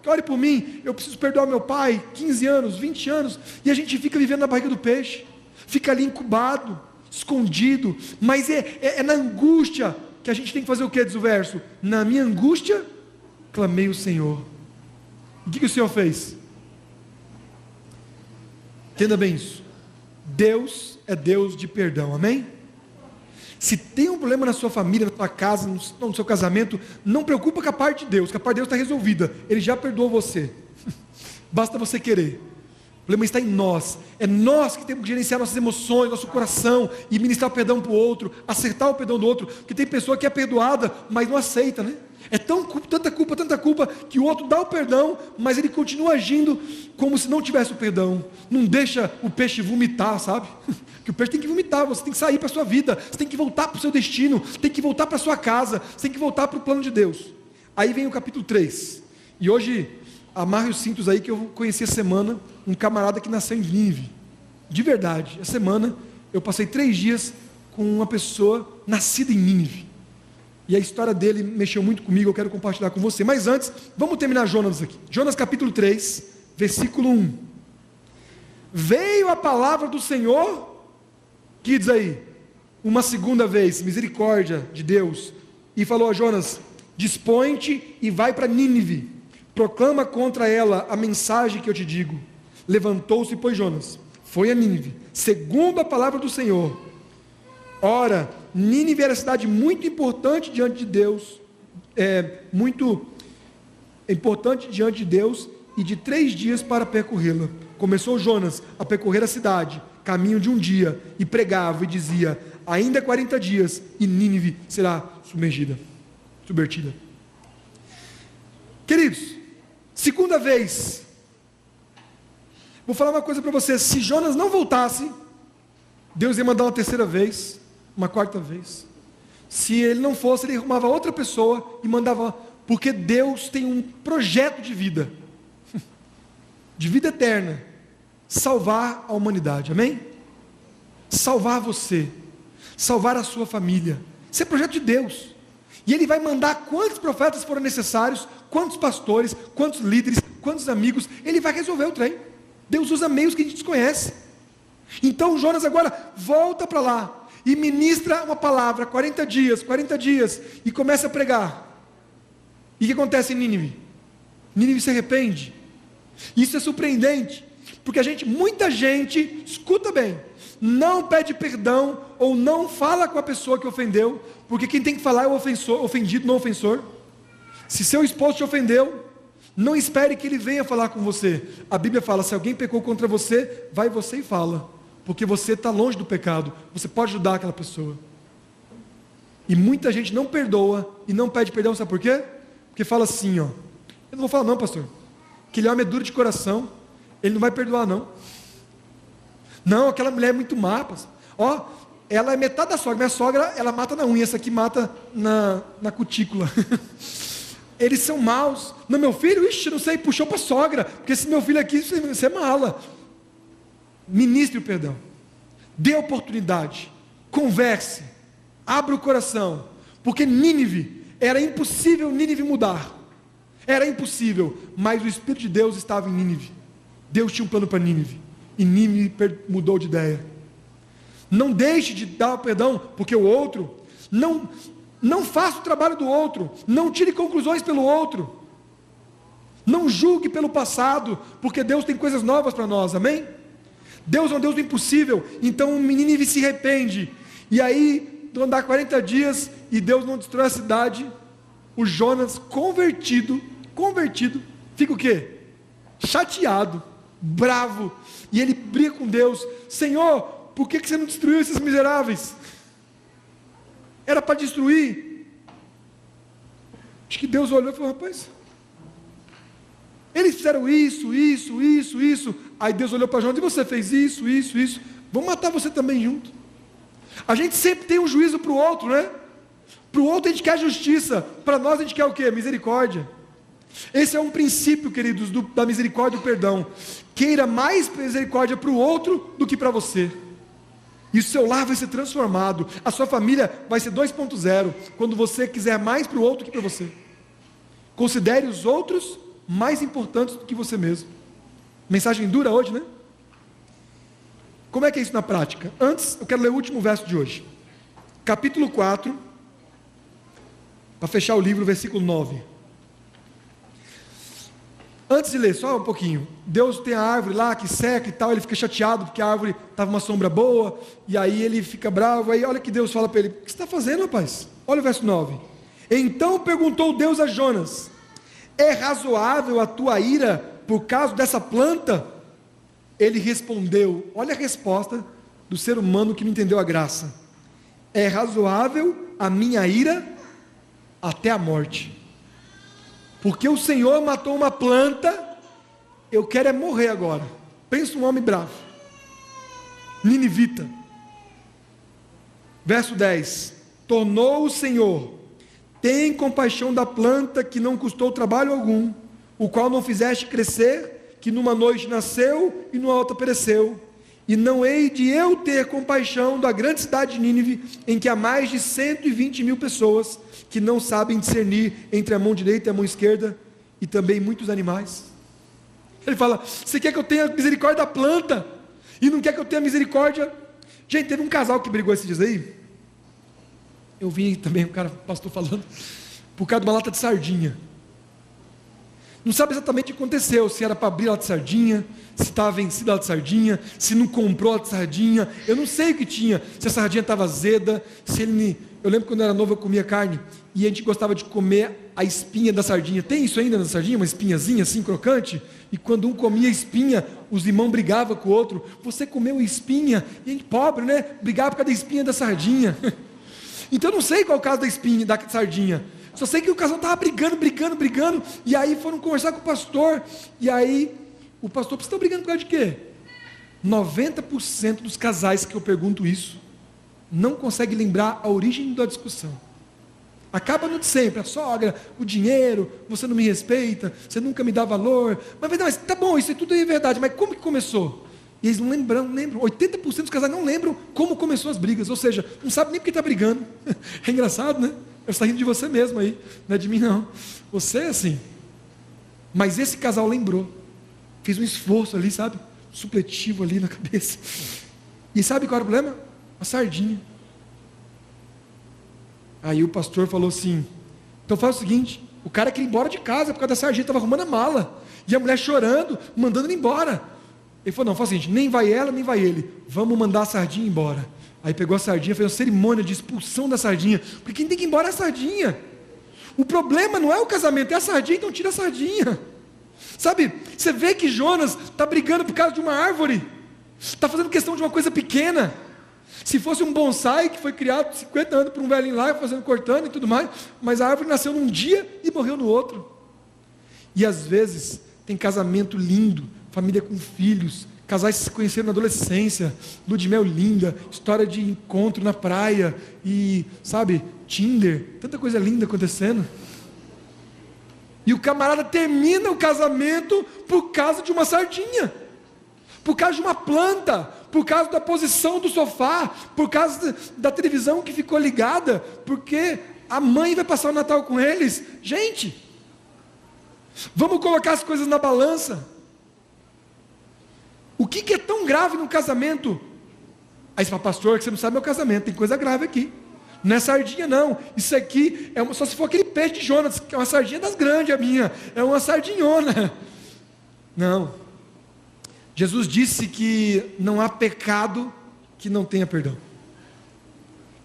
ore por mim, eu preciso perdoar meu pai, 15 anos, 20 anos, e a gente fica vivendo na barriga do peixe, fica ali incubado, escondido, mas é na angústia que a gente tem que fazer o que, diz o verso? Na minha angústia, clamei o Senhor. O que o Senhor fez? Entenda bem isso. Deus é Deus de perdão, amém? Se tem um problema na sua família, na sua casa, no seu casamento, não preocupa com a parte de Deus, que a parte de Deus está resolvida, Ele já perdoou você, basta você querer. O problema está em nós, é nós que temos que gerenciar nossas emoções, nosso coração, e ministrar o perdão para o outro, acertar o perdão do outro, porque tem pessoa que é perdoada, mas não aceita, né? É tanta culpa, que o outro dá o perdão, mas ele continua agindo como se não tivesse o perdão. Não deixa o peixe vomitar, sabe? Que o peixe tem que vomitar, você tem que sair para a sua vida, você tem que voltar para o seu destino, tem que voltar para a sua casa, você tem que voltar para o plano de Deus. Aí vem o capítulo 3, e hoje, amarre os cintos aí, que eu conheci essa semana um camarada que nasceu em Nínive, de verdade. Essa semana eu passei 3 dias com uma pessoa nascida em Nínive, e a história dele mexeu muito comigo, eu quero compartilhar com você. Mas antes, vamos terminar Jonas aqui. Jonas capítulo 3, versículo 1. Veio a palavra do Senhor, que diz aí, uma segunda vez, misericórdia de Deus, e falou a Jonas: dispõe-te e vai para Nínive, proclama contra ela a mensagem que eu te digo. Levantou-se, pois, Jonas, foi a Nínive, segundo a palavra do Senhor. Ora, Nínive era cidade muito importante diante de Deus, muito importante diante de Deus, e de 3 dias para percorrê-la. Começou Jonas a percorrer a cidade, caminho de um dia, e pregava e dizia: ainda 40 dias e Nínive será subvertida. Queridos, segunda vez, vou falar uma coisa para você: se Jonas não voltasse, Deus ia mandar uma terceira vez, uma quarta vez. Se ele não fosse, ele arrumava outra pessoa e mandava, porque Deus tem um projeto de vida eterna, salvar a humanidade, amém? Salvar você, salvar a sua família, isso é projeto de Deus, e Ele vai mandar quantos profetas forem necessários, quantos pastores, quantos líderes, quantos amigos, Ele vai resolver o trem. Deus usa meios que a gente desconhece. Então Jonas agora volta para lá, e ministra uma palavra, 40 dias, e começa a pregar. E o que acontece em Nínive? Nínive se arrepende. Isso é surpreendente, porque muita gente, escuta bem, não pede perdão, ou não fala com a pessoa que ofendeu, porque quem tem que falar é o ofendido, não o ofensor. Se seu esposo te ofendeu, não espere que ele venha falar com você. A Bíblia fala: se alguém pecou contra você, vai você e fala, porque você está longe do pecado, você pode ajudar aquela pessoa. E muita gente não perdoa e não pede perdão, sabe por quê? Porque fala assim, ó: eu não vou falar não, pastor, aquele homem é duro de coração, ele não vai perdoar não. Não, aquela mulher é muito má, pastor. Ó, ela é metade da sogra, minha sogra, ela mata na unha, essa aqui mata na cutícula. Eles são maus. Não, meu filho, não sei, puxou para a sogra, porque esse meu filho aqui, você é mala. Ministre o perdão, dê oportunidade, converse, abra o coração, porque Nínive, era impossível Nínive mudar, era impossível, mas o Espírito de Deus estava em Nínive. Deus tinha um plano para Nínive, e Nínive mudou de ideia. Não deixe de dar o perdão, porque o outro, não faça o trabalho do outro, não tire conclusões pelo outro, não julgue pelo passado, porque Deus tem coisas novas para nós, amém? Deus é um Deus do impossível. Então o Nínive se arrepende, e aí vão dar 40 dias, e Deus não destrói a cidade. O Jonas convertido, fica o quê? Chateado, bravo, e ele briga com Deus: Senhor, por que você não destruiu esses miseráveis? Era para destruir. Acho que Deus olhou e falou: rapaz, eles fizeram isso. Aí Deus olhou para Jonas: e você fez isso, vamos matar você também junto. A gente sempre tem um juízo para o outro, né? Para o outro a gente quer justiça, para nós a gente quer o quê? Misericórdia. Esse é um princípio, queridos, da misericórdia e do perdão. Queira mais misericórdia para o outro do que para você. E o seu lar vai ser transformado. A sua família vai ser 2.0. Quando você quiser mais para o outro do que para você. Considere os outros mais importantes do que você mesmo. Mensagem dura hoje, né? Como é que é isso na prática? Antes, eu quero ler o último verso de hoje. Capítulo 4. Para fechar o livro, versículo 9. Antes de ler, só um pouquinho. Deus tem a árvore lá que seca e tal, ele fica chateado porque a árvore estava uma sombra boa, e aí ele fica bravo, aí olha que Deus fala para ele: o que você está fazendo, rapaz? Olha o verso 9. Então perguntou Deus a Jonas: é razoável a tua ira por causa dessa planta? Ele respondeu, olha a resposta do ser humano que não entendeu a graça: é razoável a minha ira até a morte. Porque o Senhor matou uma planta, eu quero é morrer agora. Pensa um homem bravo. Ninivita. Verso 10. Tornou o Senhor: tem compaixão da planta que não custou trabalho algum, o qual não fizeste crescer, que numa noite nasceu e numa outra pereceu. E não hei de eu ter compaixão da grande cidade de Nínive, em que há mais de 120 mil pessoas que não sabem discernir entre a mão direita e a mão esquerda, e também muitos animais. Ele fala: você quer que eu tenha misericórdia da planta, e não quer que eu tenha misericórdia? Gente, teve um casal que brigou esses dias aí. Eu vi também o pastor falando, por causa de uma lata de sardinha. Não sabe exatamente o que aconteceu, se era para abrir a lata de sardinha, se estava vencida a lata de sardinha, se não comprou a lata de sardinha, eu não sei o que tinha, se a sardinha estava azeda, se ele... Eu lembro quando eu era novo eu comia carne, e a gente gostava de comer a espinha da sardinha. Tem isso ainda na sardinha, uma espinhazinha assim crocante? E quando um comia a espinha, os irmãos brigavam com o outro: você comeu a espinha? E a gente, pobre, né? Brigava por causa da espinha da sardinha. Então eu não sei qual é o caso da espinha, da sardinha. Só sei que o casal estava brigando, e aí foram conversar com o pastor, e aí o pastor: vocês estão brigando por causa de quê? 90% dos casais que eu pergunto isso não consegue lembrar a origem da discussão. Acaba no de sempre: a sogra, o dinheiro, você não me respeita, você nunca me dá valor. Mas tá bom, isso tudo é verdade, mas como que começou? E eles não lembram. 80% dos casais não lembram como começou as brigas, ou seja, não sabe nem porque está brigando. É engraçado, né? Eu estou rindo de você mesmo aí, não é de mim não. Você é assim. Mas esse casal lembrou, fez um esforço ali, sabe? Supletivo ali na cabeça. E sabe qual era o problema? A sardinha. Aí o pastor falou assim: então faz o seguinte, o cara queria ir embora de casa por causa da sardinha, estava arrumando a mala, e a mulher chorando, mandando ele embora. Ele falou: não, faz o seguinte, nem vai ela, nem vai ele, vamos mandar a sardinha embora. Aí pegou a sardinha, fez uma cerimônia de expulsão da sardinha, porque quem tem que ir embora é a sardinha. O problema não é o casamento, é a sardinha, então tira a sardinha. Sabe, você vê que Jonas está brigando por causa de uma árvore, está fazendo questão de uma coisa pequena. Se fosse um bonsai que foi criado 50 anos por um velhinho lá, cortando e tudo mais, mas a árvore nasceu num dia e morreu no outro. E às vezes tem casamento lindo, família com filhos, casais que se conheceram na adolescência, lua de mel linda, história de encontro na praia, e sabe, Tinder, tanta coisa linda acontecendo. E o camarada termina o casamento por causa de uma sardinha, por causa de uma planta, por causa da posição do sofá, por causa da televisão que ficou ligada, porque a mãe vai passar o Natal com eles. Gente, vamos colocar as coisas na balança. O que é tão grave no casamento? Aí você fala: pastor, que você não sabe meu casamento, tem coisa grave aqui. Não é sardinha não, isso aqui é só se for aquele peixe de Jonas, que é uma sardinha das grandes, a minha, é uma sardinhona. Não. Jesus disse que não há pecado que não tenha perdão.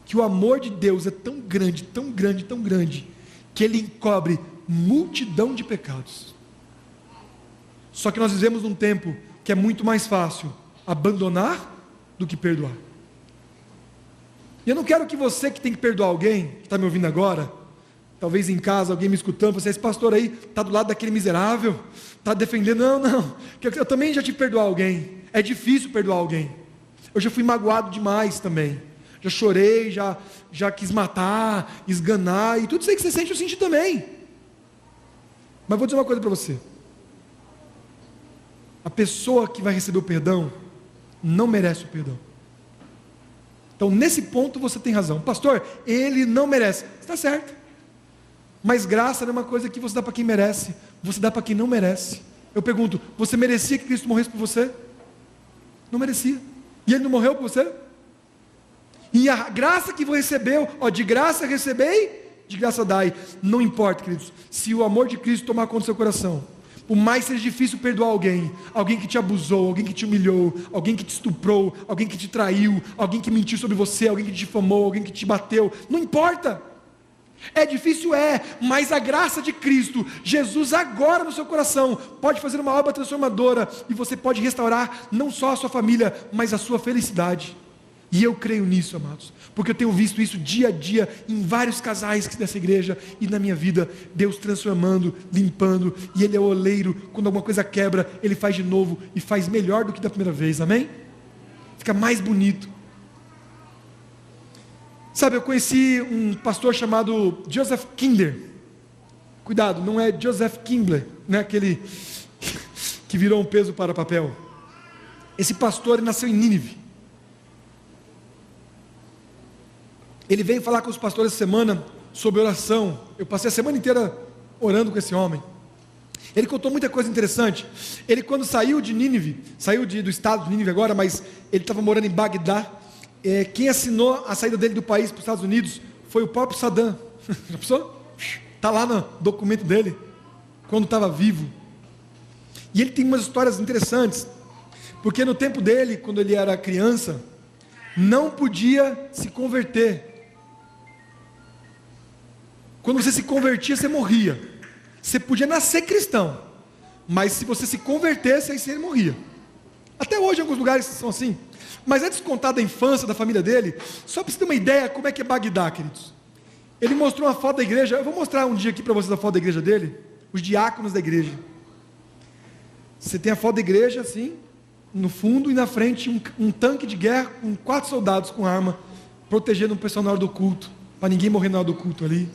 Que o amor de Deus é tão grande, tão grande, tão grande, que Ele encobre multidão de pecados. Só que nós vivemos num tempo que é muito mais fácil abandonar do que perdoar. E eu não quero que você que tem que perdoar alguém, que está me ouvindo agora, talvez em casa, alguém me escutando, você: esse pastor aí está do lado daquele miserável, está defendendo. Não, eu também já tive que perdoar alguém. É difícil perdoar alguém. Eu já fui magoado demais também. Já chorei, já quis matar, esganar, e tudo isso aí que você sente, eu senti também. Mas vou dizer uma coisa para você. A pessoa que vai receber o perdão não merece o perdão. Então, nesse ponto você tem razão. Pastor, ele não merece. Está certo. Mas graça não é uma coisa que você dá para quem merece. Você dá para quem não merece. Eu pergunto, você merecia que Cristo morresse por você? Não merecia. E ele não morreu por você? E a graça que você recebeu, de graça recebei, de graça dai. Não importa, queridos, se o amor de Cristo tomar conta do seu coração, por mais seja difícil perdoar alguém que te abusou, alguém que te humilhou, alguém que te estuprou, alguém que te traiu, alguém que mentiu sobre você, alguém que te difamou, alguém que te bateu, não importa. É difícil, mas a graça de Cristo, Jesus agora no seu coração, pode fazer uma obra transformadora, e você pode restaurar não só a sua família, mas a sua felicidade. E eu creio nisso, amados, porque eu tenho visto isso dia a dia, em vários casais dessa igreja, e na minha vida, Deus transformando, limpando, e Ele é o oleiro, quando alguma coisa quebra, Ele faz de novo, e faz melhor do que da primeira vez, amém? Fica mais bonito. Sabe, eu conheci um pastor chamado Joseph Kinder. Cuidado, não é Joseph Kimbler, não é aquele que virou um peso para papel. Esse pastor nasceu em Nínive. Ele veio falar com os pastores essa semana sobre oração. Eu passei a semana inteira orando com esse homem. Ele contou muita coisa interessante. Ele, quando saiu de Nínive, do estado de Nínive agora, mas ele estava morando em Bagdá. Quem assinou a saída dele do país para os Estados Unidos foi o próprio Saddam. Já pensou? Está lá no documento dele, quando estava vivo. E ele tem umas histórias interessantes, porque no tempo dele, quando ele era criança, não podia se converter. Quando você se convertia, você morria. Você podia nascer cristão, mas se você se convertesse, aí você morria. Até hoje em alguns lugares são assim. Mas é descontado da infância da família dele. Só para você ter uma ideia como é que é Bagdá, queridos. Ele mostrou uma foto da igreja. Eu vou mostrar um dia aqui para vocês a foto da igreja dele. Os diáconos da igreja. Você tem a foto da igreja assim, no fundo, e na frente um tanque de guerra com 4 soldados com arma, protegendo o pessoal na hora do culto, para ninguém morrer na hora do culto ali.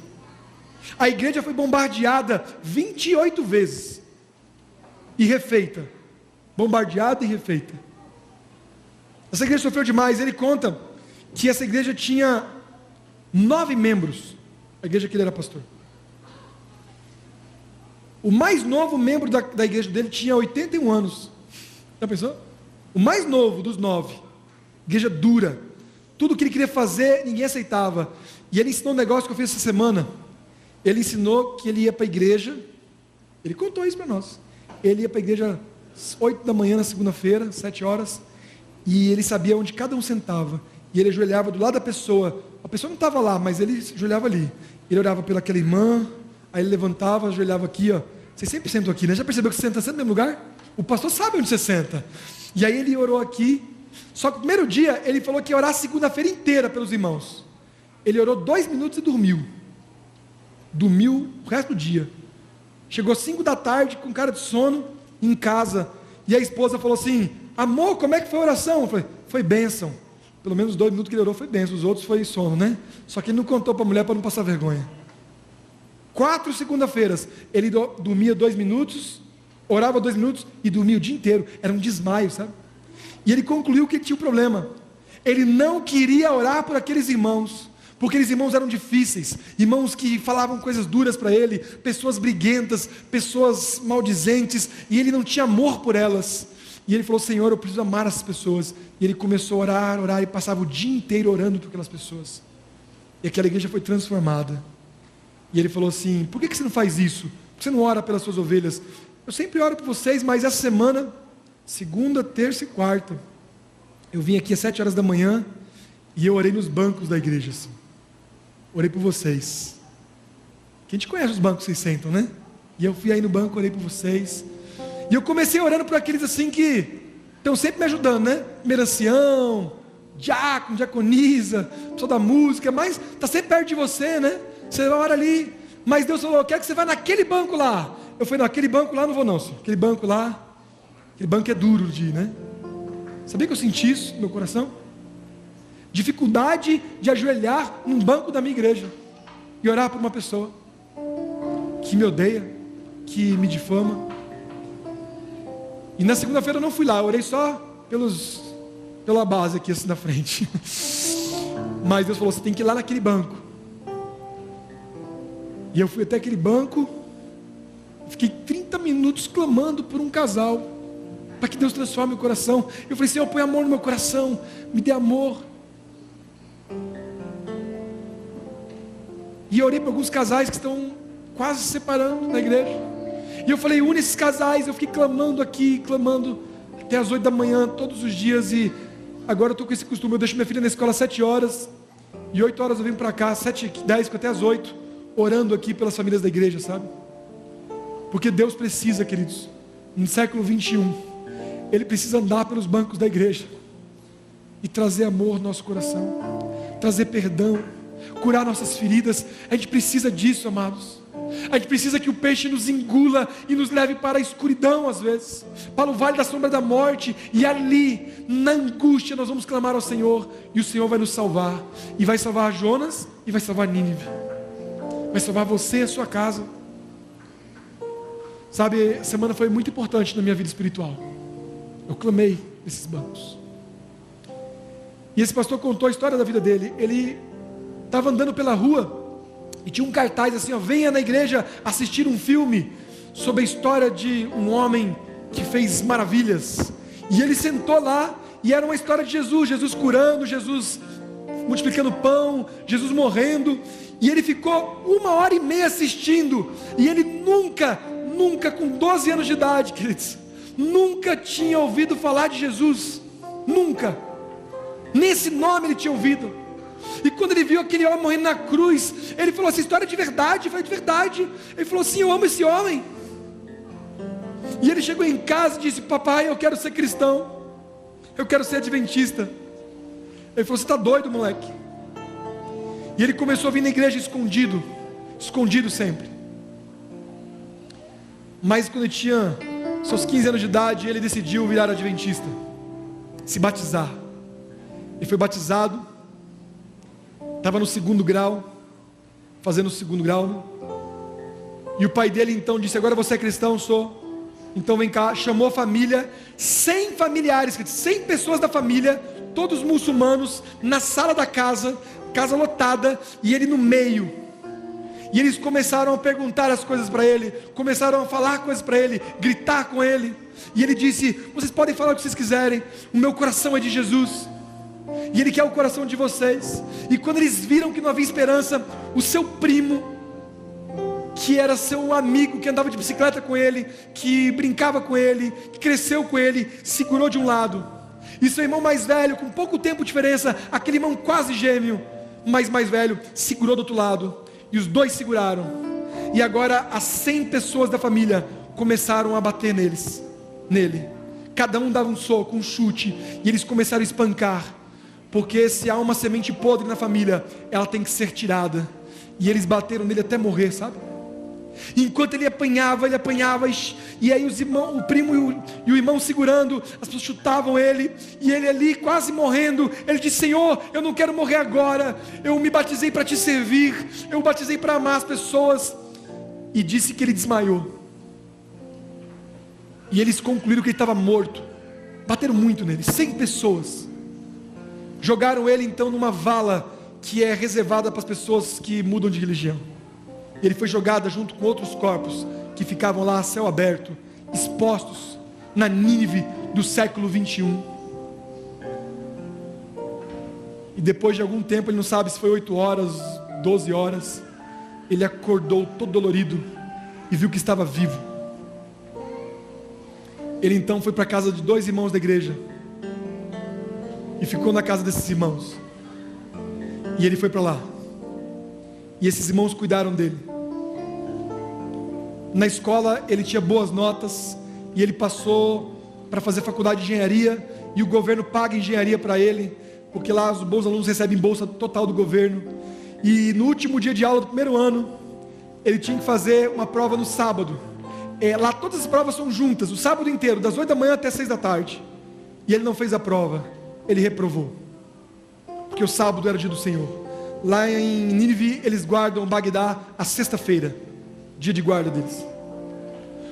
A igreja foi bombardeada 28 vezes e refeita. Bombardeada e refeita. Essa igreja sofreu demais. Ele conta que essa igreja tinha 9 membros, a igreja que ele era pastor. O mais novo membro da igreja dele tinha 81 anos. Já pensou? O mais novo dos 9. Igreja dura. Tudo que ele queria fazer, ninguém aceitava. E ele ensinou um negócio que eu fiz essa semana. Ele ensinou que ele ia para a igreja. Ele contou isso para nós. Ele ia para a igreja às 8 da manhã na segunda-feira, 7 horas. E ele sabia onde cada um sentava. E ele ajoelhava do lado da pessoa. A pessoa não estava lá, mas ele ajoelhava ali. Ele orava pelaquela irmã. Aí ele levantava, ajoelhava aqui, ó. Vocês sempre sentam aqui, né? Já percebeu que você senta sempre no mesmo lugar? O pastor sabe onde você senta. E aí ele orou aqui. Só que no primeiro dia, ele falou que ia orar a segunda-feira inteira pelos irmãos. Ele orou 2 minutos e dormiu. Dormiu o resto do dia. Chegou 5 da tarde, com cara de sono, em casa. E a esposa falou assim: amor, como é que foi a oração? Eu falei: foi bênção. Pelo menos 2 minutos que ele orou foi bênção. Os outros foi sono, né? Só que ele não contou para a mulher para não passar vergonha. 4 segunda-feiras, ele dormia 2 minutos, orava 2 minutos e dormia o dia inteiro. Era um desmaio, sabe? E ele concluiu que ele tinha um problema. Ele não queria orar por aqueles irmãos, porque aqueles irmãos eram difíceis, irmãos que falavam coisas duras para ele, pessoas briguentas, pessoas maldizentes, e ele não tinha amor por elas. E ele falou: Senhor, eu preciso amar essas pessoas. E ele começou a orar, e passava o dia inteiro orando por aquelas pessoas. E aquela igreja foi transformada. E ele falou assim: por que você não faz isso? Por que você não ora pelas suas ovelhas? Eu sempre oro por vocês, mas essa semana, segunda, terça e quarta, eu vim aqui às 7 horas da manhã, e eu orei nos bancos da igreja assim. Orei por vocês. Quem te conhece os bancos que vocês sentam, né? E eu fui aí no banco, orei por vocês. E eu comecei orando por aqueles assim que estão sempre me ajudando, né? Primeiro ancião, diácono, diaconisa, pessoa da música, mas está sempre perto de você, né? Você ora ali, mas Deus falou: eu quero que você vá naquele banco lá. Eu falei: não, aquele banco lá não vou não, senhor. Aquele banco lá, aquele banco é duro de ir, né? Sabia que eu senti isso no meu coração? Dificuldade de ajoelhar num banco da minha igreja e orar por uma pessoa que me odeia, que me difama. E na segunda-feira eu não fui lá, eu orei só pela base aqui assim na frente. Mas Deus falou, você tem que ir lá naquele banco. E eu fui até aquele banco, fiquei 30 minutos clamando por um casal, para que Deus transforme o coração. Eu falei, Senhor, põe amor no meu coração, me dê amor. E eu orei para alguns casais que estão quase se separando na igreja. E eu falei, une esses casais. Eu fiquei clamando aqui, clamando até as 8 da manhã, todos os dias. E agora eu estou com esse costume, eu deixo minha filha na escola às 7 horas. E 8 horas eu venho para cá, 7h10, fico até as 8, orando aqui pelas famílias da igreja, sabe? Porque Deus precisa, queridos, no século 21, Ele precisa andar pelos bancos da igreja e trazer amor no nosso coração, trazer perdão, curar nossas feridas. A gente precisa disso, amados. A gente precisa que o peixe nos engula e nos leve para a escuridão às vezes, para o vale da sombra da morte, e ali, na angústia, nós vamos clamar ao Senhor, e o Senhor vai nos salvar, e vai salvar Jonas, e vai salvar Nínive, vai salvar você e a sua casa. Sabe, a semana foi muito importante na minha vida espiritual. Eu clamei nesses bancos. E esse pastor contou a história da vida dele. Ele estava andando pela rua e tinha um cartaz assim, ó, venha na igreja assistir um filme sobre a história de um homem que fez maravilhas. E ele sentou lá e era uma história de Jesus, Jesus curando, Jesus multiplicando pão, Jesus morrendo. E ele ficou 1h30 assistindo. E ele nunca com 12 anos de idade, queridos, nunca tinha ouvido falar de Jesus. Nunca. Nem esse nome ele tinha ouvido. E quando ele viu aquele homem morrendo na cruz, ele falou, essa história é de verdade. Eu falei, de verdade? Ele falou assim, eu amo esse homem. E ele chegou em casa e disse, papai, eu quero ser cristão, eu quero ser adventista. Ele falou, você está doido, moleque? E ele começou a vir na igreja escondido sempre. Mas quando ele tinha seus 15 anos de idade, ele decidiu virar adventista, se batizar. Ele foi batizado, estava no 2º grau, fazendo o 2º grau, né? E o pai dele então disse, agora você é cristão? Sou. Então vem cá, chamou a família, 100 familiares, 100 pessoas da família, todos muçulmanos, na sala da casa lotada, e ele no meio. E eles começaram a perguntar as coisas para ele, começaram a falar coisas para ele, gritar com ele. E ele disse, vocês podem falar o que vocês quiserem, o meu coração é de Jesus, e Ele quer o coração de vocês. E quando eles viram que não havia esperança, o seu primo, que era seu amigo, que andava de bicicleta com ele, que brincava com ele, que cresceu com ele, segurou de um lado. E seu irmão mais velho, com pouco tempo de diferença, aquele irmão quase gêmeo, mas mais velho, segurou do outro lado. E os dois seguraram. E agora as 100 pessoas da família começaram a bater nele. Cada um dava um soco, um chute, e eles começaram a espancar. Porque se há uma semente podre na família, ela tem que ser tirada. E eles bateram nele até morrer, sabe? E enquanto ele apanhava, e aí o primo e o irmão segurando, as pessoas chutavam ele, e ele ali quase morrendo. Ele disse, Senhor, eu não quero morrer agora, eu me batizei para te servir, eu me batizei para amar as pessoas. E disse que ele desmaiou. E eles concluíram que ele estava morto. Bateram muito nele, 100 pessoas. Jogaram ele então numa vala que é reservada para as pessoas que mudam de religião. Ele foi jogado junto com outros corpos que ficavam lá a céu aberto, expostos na Nínive do século 21. E depois de algum tempo, ele não sabe se foi 8 horas, 12 horas, ele acordou todo dolorido e viu que estava vivo. Ele então foi para a casa de 2 irmãos da igreja e ficou na casa desses irmãos. E ele foi para lá, e esses irmãos cuidaram dele. Na escola ele tinha boas notas, e ele passou para fazer faculdade de engenharia, e o governo paga engenharia para ele, porque lá os bons alunos recebem bolsa total do governo. E no último dia de aula do primeiro ano, ele tinha que fazer uma prova no sábado. Lá todas as provas são juntas, o sábado inteiro, das 8 da manhã até 6 da tarde. E ele não fez a prova, ele reprovou, porque o sábado era o dia do Senhor. Lá em Nínive eles guardam Bagdá a sexta-feira, dia de guarda deles.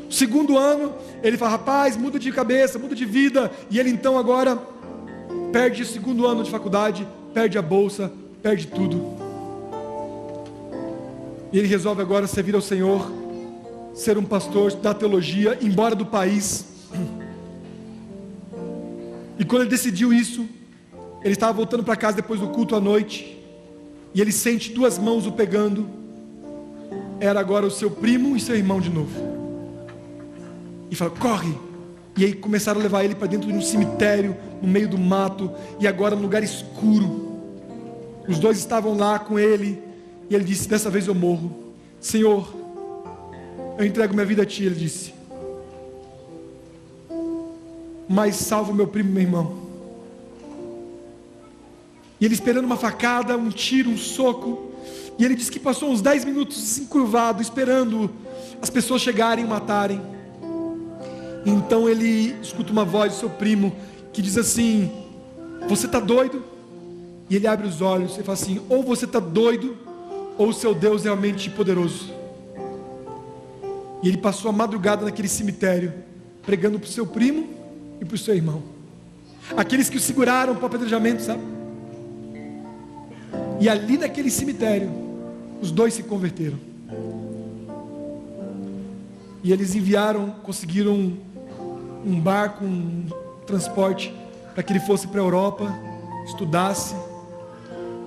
Segundo ano, ele fala, rapaz, muda de cabeça, muda de vida. E ele então agora perde o segundo ano de faculdade, perde a bolsa, perde tudo. E ele resolve agora servir ao Senhor, ser um pastor da teologia, ir embora do país. E quando ele decidiu isso, ele estava voltando para casa depois do culto à noite, e ele sente duas mãos o pegando. Era agora o seu primo e seu irmão de novo. E fala, corre. E aí começaram a levar ele para dentro de um cemitério, no meio do mato, e agora num lugar escuro. Os dois estavam lá com ele, e ele disse, dessa vez eu morro. Senhor, eu entrego minha vida a ti, ele disse, mas salva o meu primo e meu irmão. E ele esperando uma facada, um tiro, um soco. E ele disse que passou uns 10 minutos encurvado, esperando as pessoas chegarem e o matarem. Então ele escuta uma voz do seu primo, que diz assim, você está doido? E ele abre os olhos e fala assim, ou você está doido, ou o seu Deus é realmente poderoso. E ele passou a madrugada naquele cemitério, pregando para o seu primo e para o seu irmão. Aqueles que o seguraram para o apedrejamento, sabe? E ali naquele cemitério, os dois se converteram. E eles conseguiram um barco, um transporte, para que ele fosse para a Europa, estudasse.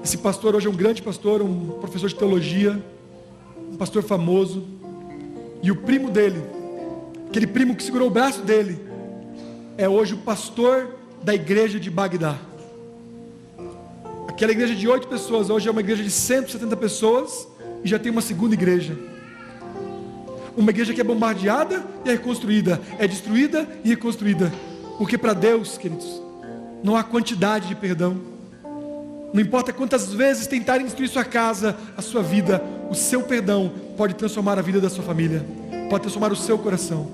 Esse pastor hoje é um grande pastor, um professor de teologia, um pastor famoso. E o primo dele, aquele primo que segurou o braço dele, é hoje o pastor da igreja de Bagdá. Aquela igreja de 8 pessoas, hoje é uma igreja de 170 pessoas, e já tem uma segunda igreja. Uma igreja que é bombardeada e é reconstruída, é destruída e reconstruída. Porque para Deus, queridos, não há quantidade de perdão. Não importa quantas vezes tentarem destruir sua casa, a sua vida, o seu perdão pode transformar a vida da sua família, pode transformar o seu coração.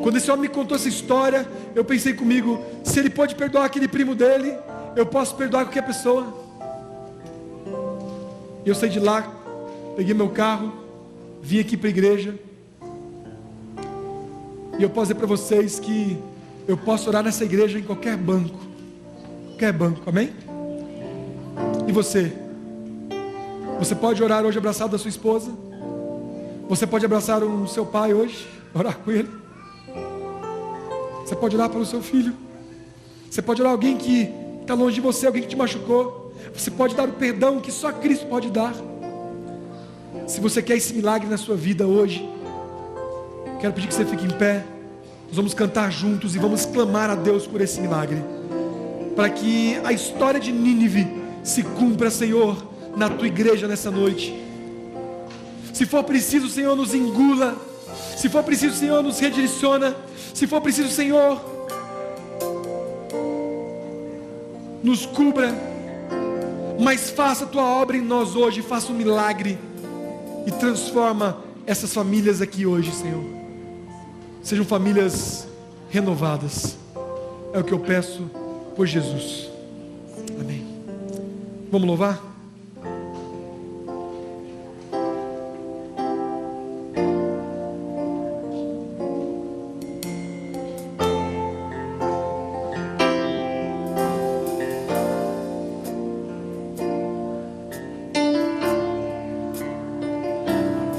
Quando esse homem me contou essa história, eu pensei comigo, se ele pode perdoar aquele primo dele, eu posso perdoar qualquer pessoa. Eu saí de lá, peguei meu carro, vim aqui para a igreja, e eu posso dizer para vocês que eu posso orar nessa igreja em qualquer banco, amém? E você pode orar hoje abraçado da sua esposa, você pode abraçar o seu pai hoje, orar com ele, você pode orar pelo seu filho, você pode orar alguém que está longe de você, alguém que te machucou, você pode dar o perdão que só Cristo pode dar. Se você quer esse milagre na sua vida hoje, quero pedir que você fique em pé. Nós vamos cantar juntos e vamos clamar a Deus por esse milagre, para que a história de Nínive se cumpra, Senhor, na tua igreja nessa noite. Se for preciso, Senhor, nos engula. Se for preciso, Senhor, nos redireciona. Se for preciso, Senhor, nos cubra. Mas faça a tua obra em nós hoje, faça um milagre e transforma essas famílias aqui hoje, Senhor. Sejam famílias renovadas. É o que eu peço por Jesus. Amém. Vamos louvar?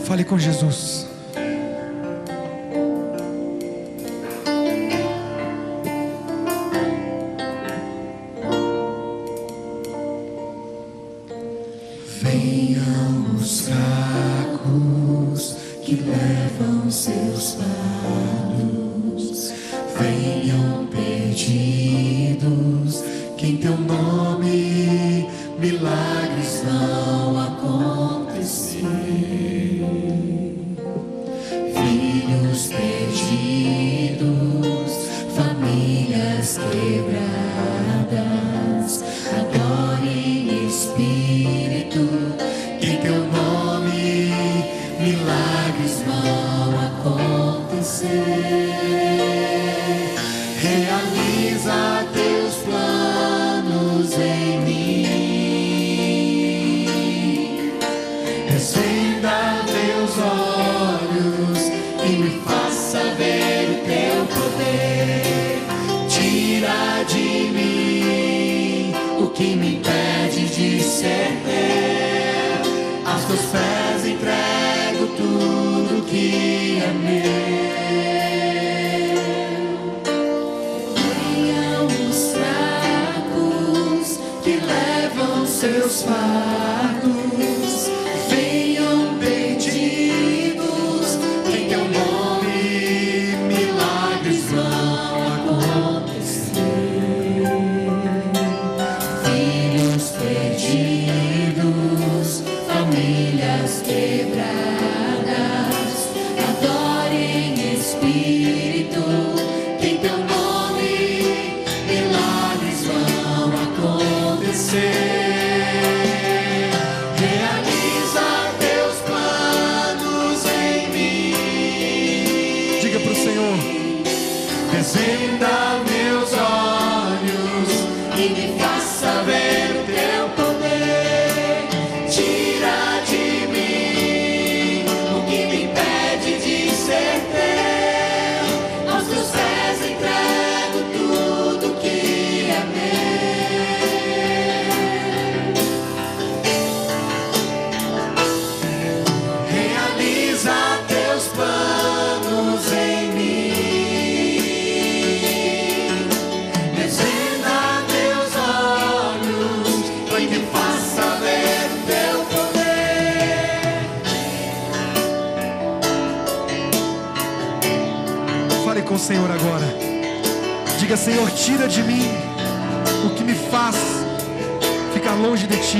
Fale com Jesus. Venham os fracos que levam seus fardos, venham perdidos que em teu nome milagres vão acontecer. Filhos perdidos, famílias quebradas, adorem Espírito, que em teu nome milagres vão acontecer. Realiza teus planos em mim, desvenda teus olhos e me faça que me impede de ser teu. Aos teus pés entrego tudo que é meu. Venham os fracos que levam Seus fardos, venham perdidos, em teu nome milagres vão acontecer. Filhos perdidos, famílias quebradas, adorem Espírito, que em teu nome milagres vão acontecer. Acenda meus olhos e me faça ver o teu poder. Tira de mim o que me impede de ser teu. Aos teus pés entrego tudo que é meu. Realiza teus planos em mim. Com o Senhor agora, diga: Senhor, tira de mim o que me faz ficar longe de Ti.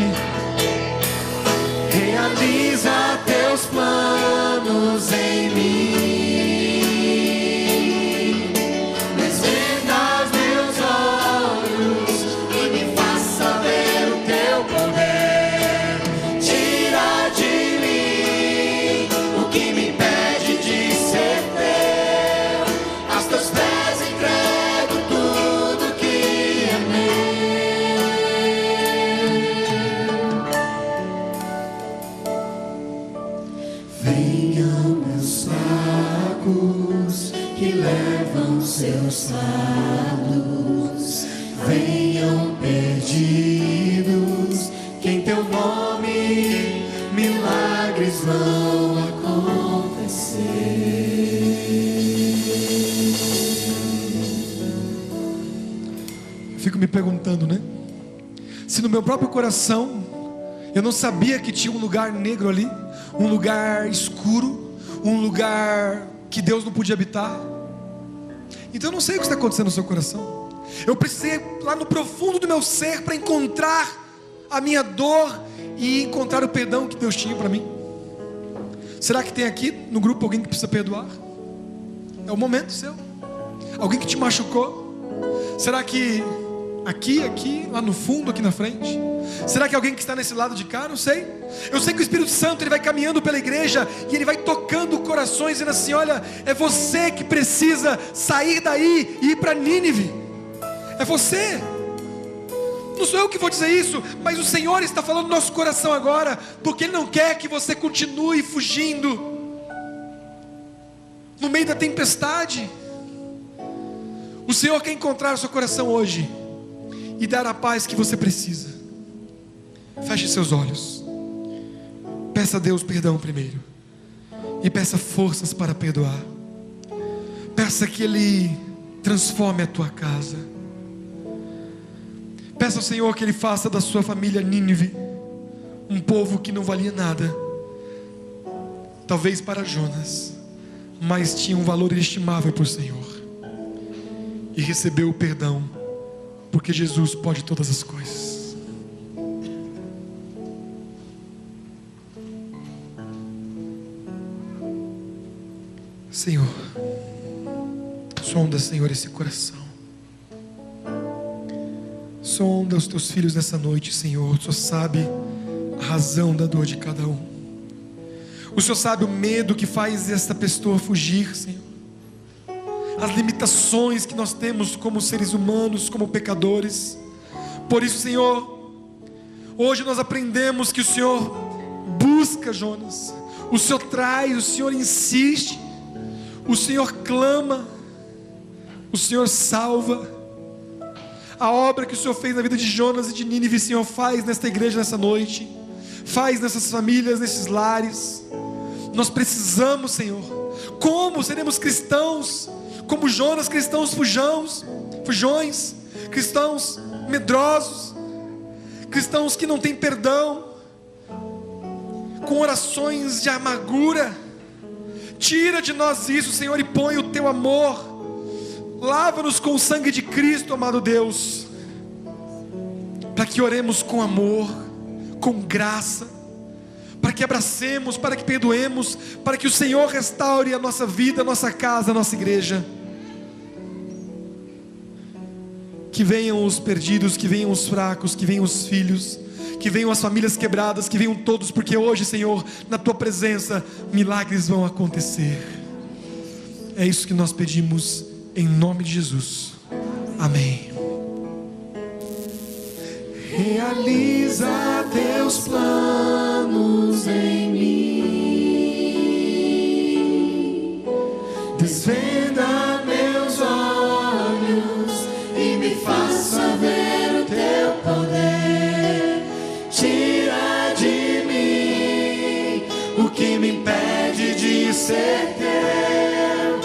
Realiza teus planos em mim. Desvenda os meus olhos e me faça ver o teu poder. Tira de mim o que me impede de ser teu. Teus pés entrego tudo que é meu. Venham meus fracos que levam seus fardos, venham perdidos, que em teu nome milagres vão acontecer. Fico me perguntando, né? Se no meu próprio coração eu não sabia que tinha um lugar negro ali, um lugar escuro, um lugar que Deus não podia habitar. Então eu não sei o que está acontecendo no seu coração. Eu precisei ir lá no profundo do meu ser para encontrar a minha dor e encontrar o perdão que Deus tinha para mim. Será que tem aqui no grupo alguém que precisa perdoar? É o momento seu. Alguém que te machucou? Será que aqui, lá no fundo, aqui na frente? Será que alguém que está nesse lado de cá? Não sei. Eu sei que o Espírito Santo ele vai caminhando pela igreja e ele vai tocando corações, dizendo assim: olha, é você que precisa sair daí e ir para Nínive. É você. Não sou eu que vou dizer isso, mas o Senhor está falando no nosso coração agora, porque Ele não quer que você continue fugindo no meio da tempestade. O Senhor quer encontrar o seu coração hoje e dar a paz que você precisa. Feche seus olhos. Peça a Deus perdão primeiro. E peça forças para perdoar. Peça que Ele transforme a tua casa. Peça ao Senhor que Ele faça da sua família Nínive um povo que não valia nada. Talvez para Jonas, mas tinha um valor inestimável para o Senhor. E recebeu o perdão, porque Jesus pode todas as coisas. Senhor, sonda, Senhor, esse coração. Sonda os teus filhos nessa noite, Senhor. O Senhor sabe a razão da dor de cada um. O Senhor sabe o medo que faz esta pessoa fugir, Senhor. As limitações que nós temos como seres humanos, como pecadores. Por isso, Senhor, hoje nós aprendemos que o Senhor busca Jonas. O Senhor traz, o Senhor insiste. O Senhor clama. O Senhor salva. a obra que o Senhor fez na vida de Jonas e de Nínive, Senhor, faz nesta igreja nessa noite, faz nessas famílias, nesses lares. Nós precisamos, Senhor. Como seremos cristãos? Como Jonas, cristãos fujões, cristãos medrosos, cristãos que não têm perdão, com orações de amargura. Tira de nós isso, Senhor, e põe o teu amor. Lava-nos com o sangue de Cristo, amado Deus, para que oremos com amor, com graça, para que abracemos, para que perdoemos, para que o Senhor restaure a nossa vida, a nossa casa, a nossa igreja. Que venham os perdidos, que venham os fracos, que venham os filhos, que venham as famílias quebradas, que venham todos, porque hoje, Senhor, na Tua presença, milagres vão acontecer. É isso que nós pedimos, em nome de Jesus, amém. Realiza teus planos em mim, desvenda meus olhos e me faça ver o teu poder. Tira de mim o que me impede de ser teu.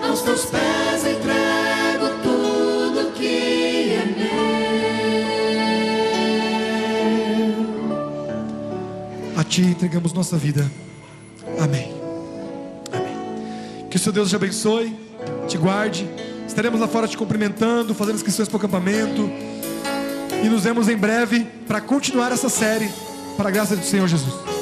Aos teus pés entrego tudo que é meu. A Ti entregamos nossa vida. Amém. Amém. Que o Seu Deus te abençoe, te guarde. Estaremos lá fora te cumprimentando, fazendo inscrições para o acampamento. E nos vemos em breve para continuar essa série, para a graça do Senhor Jesus.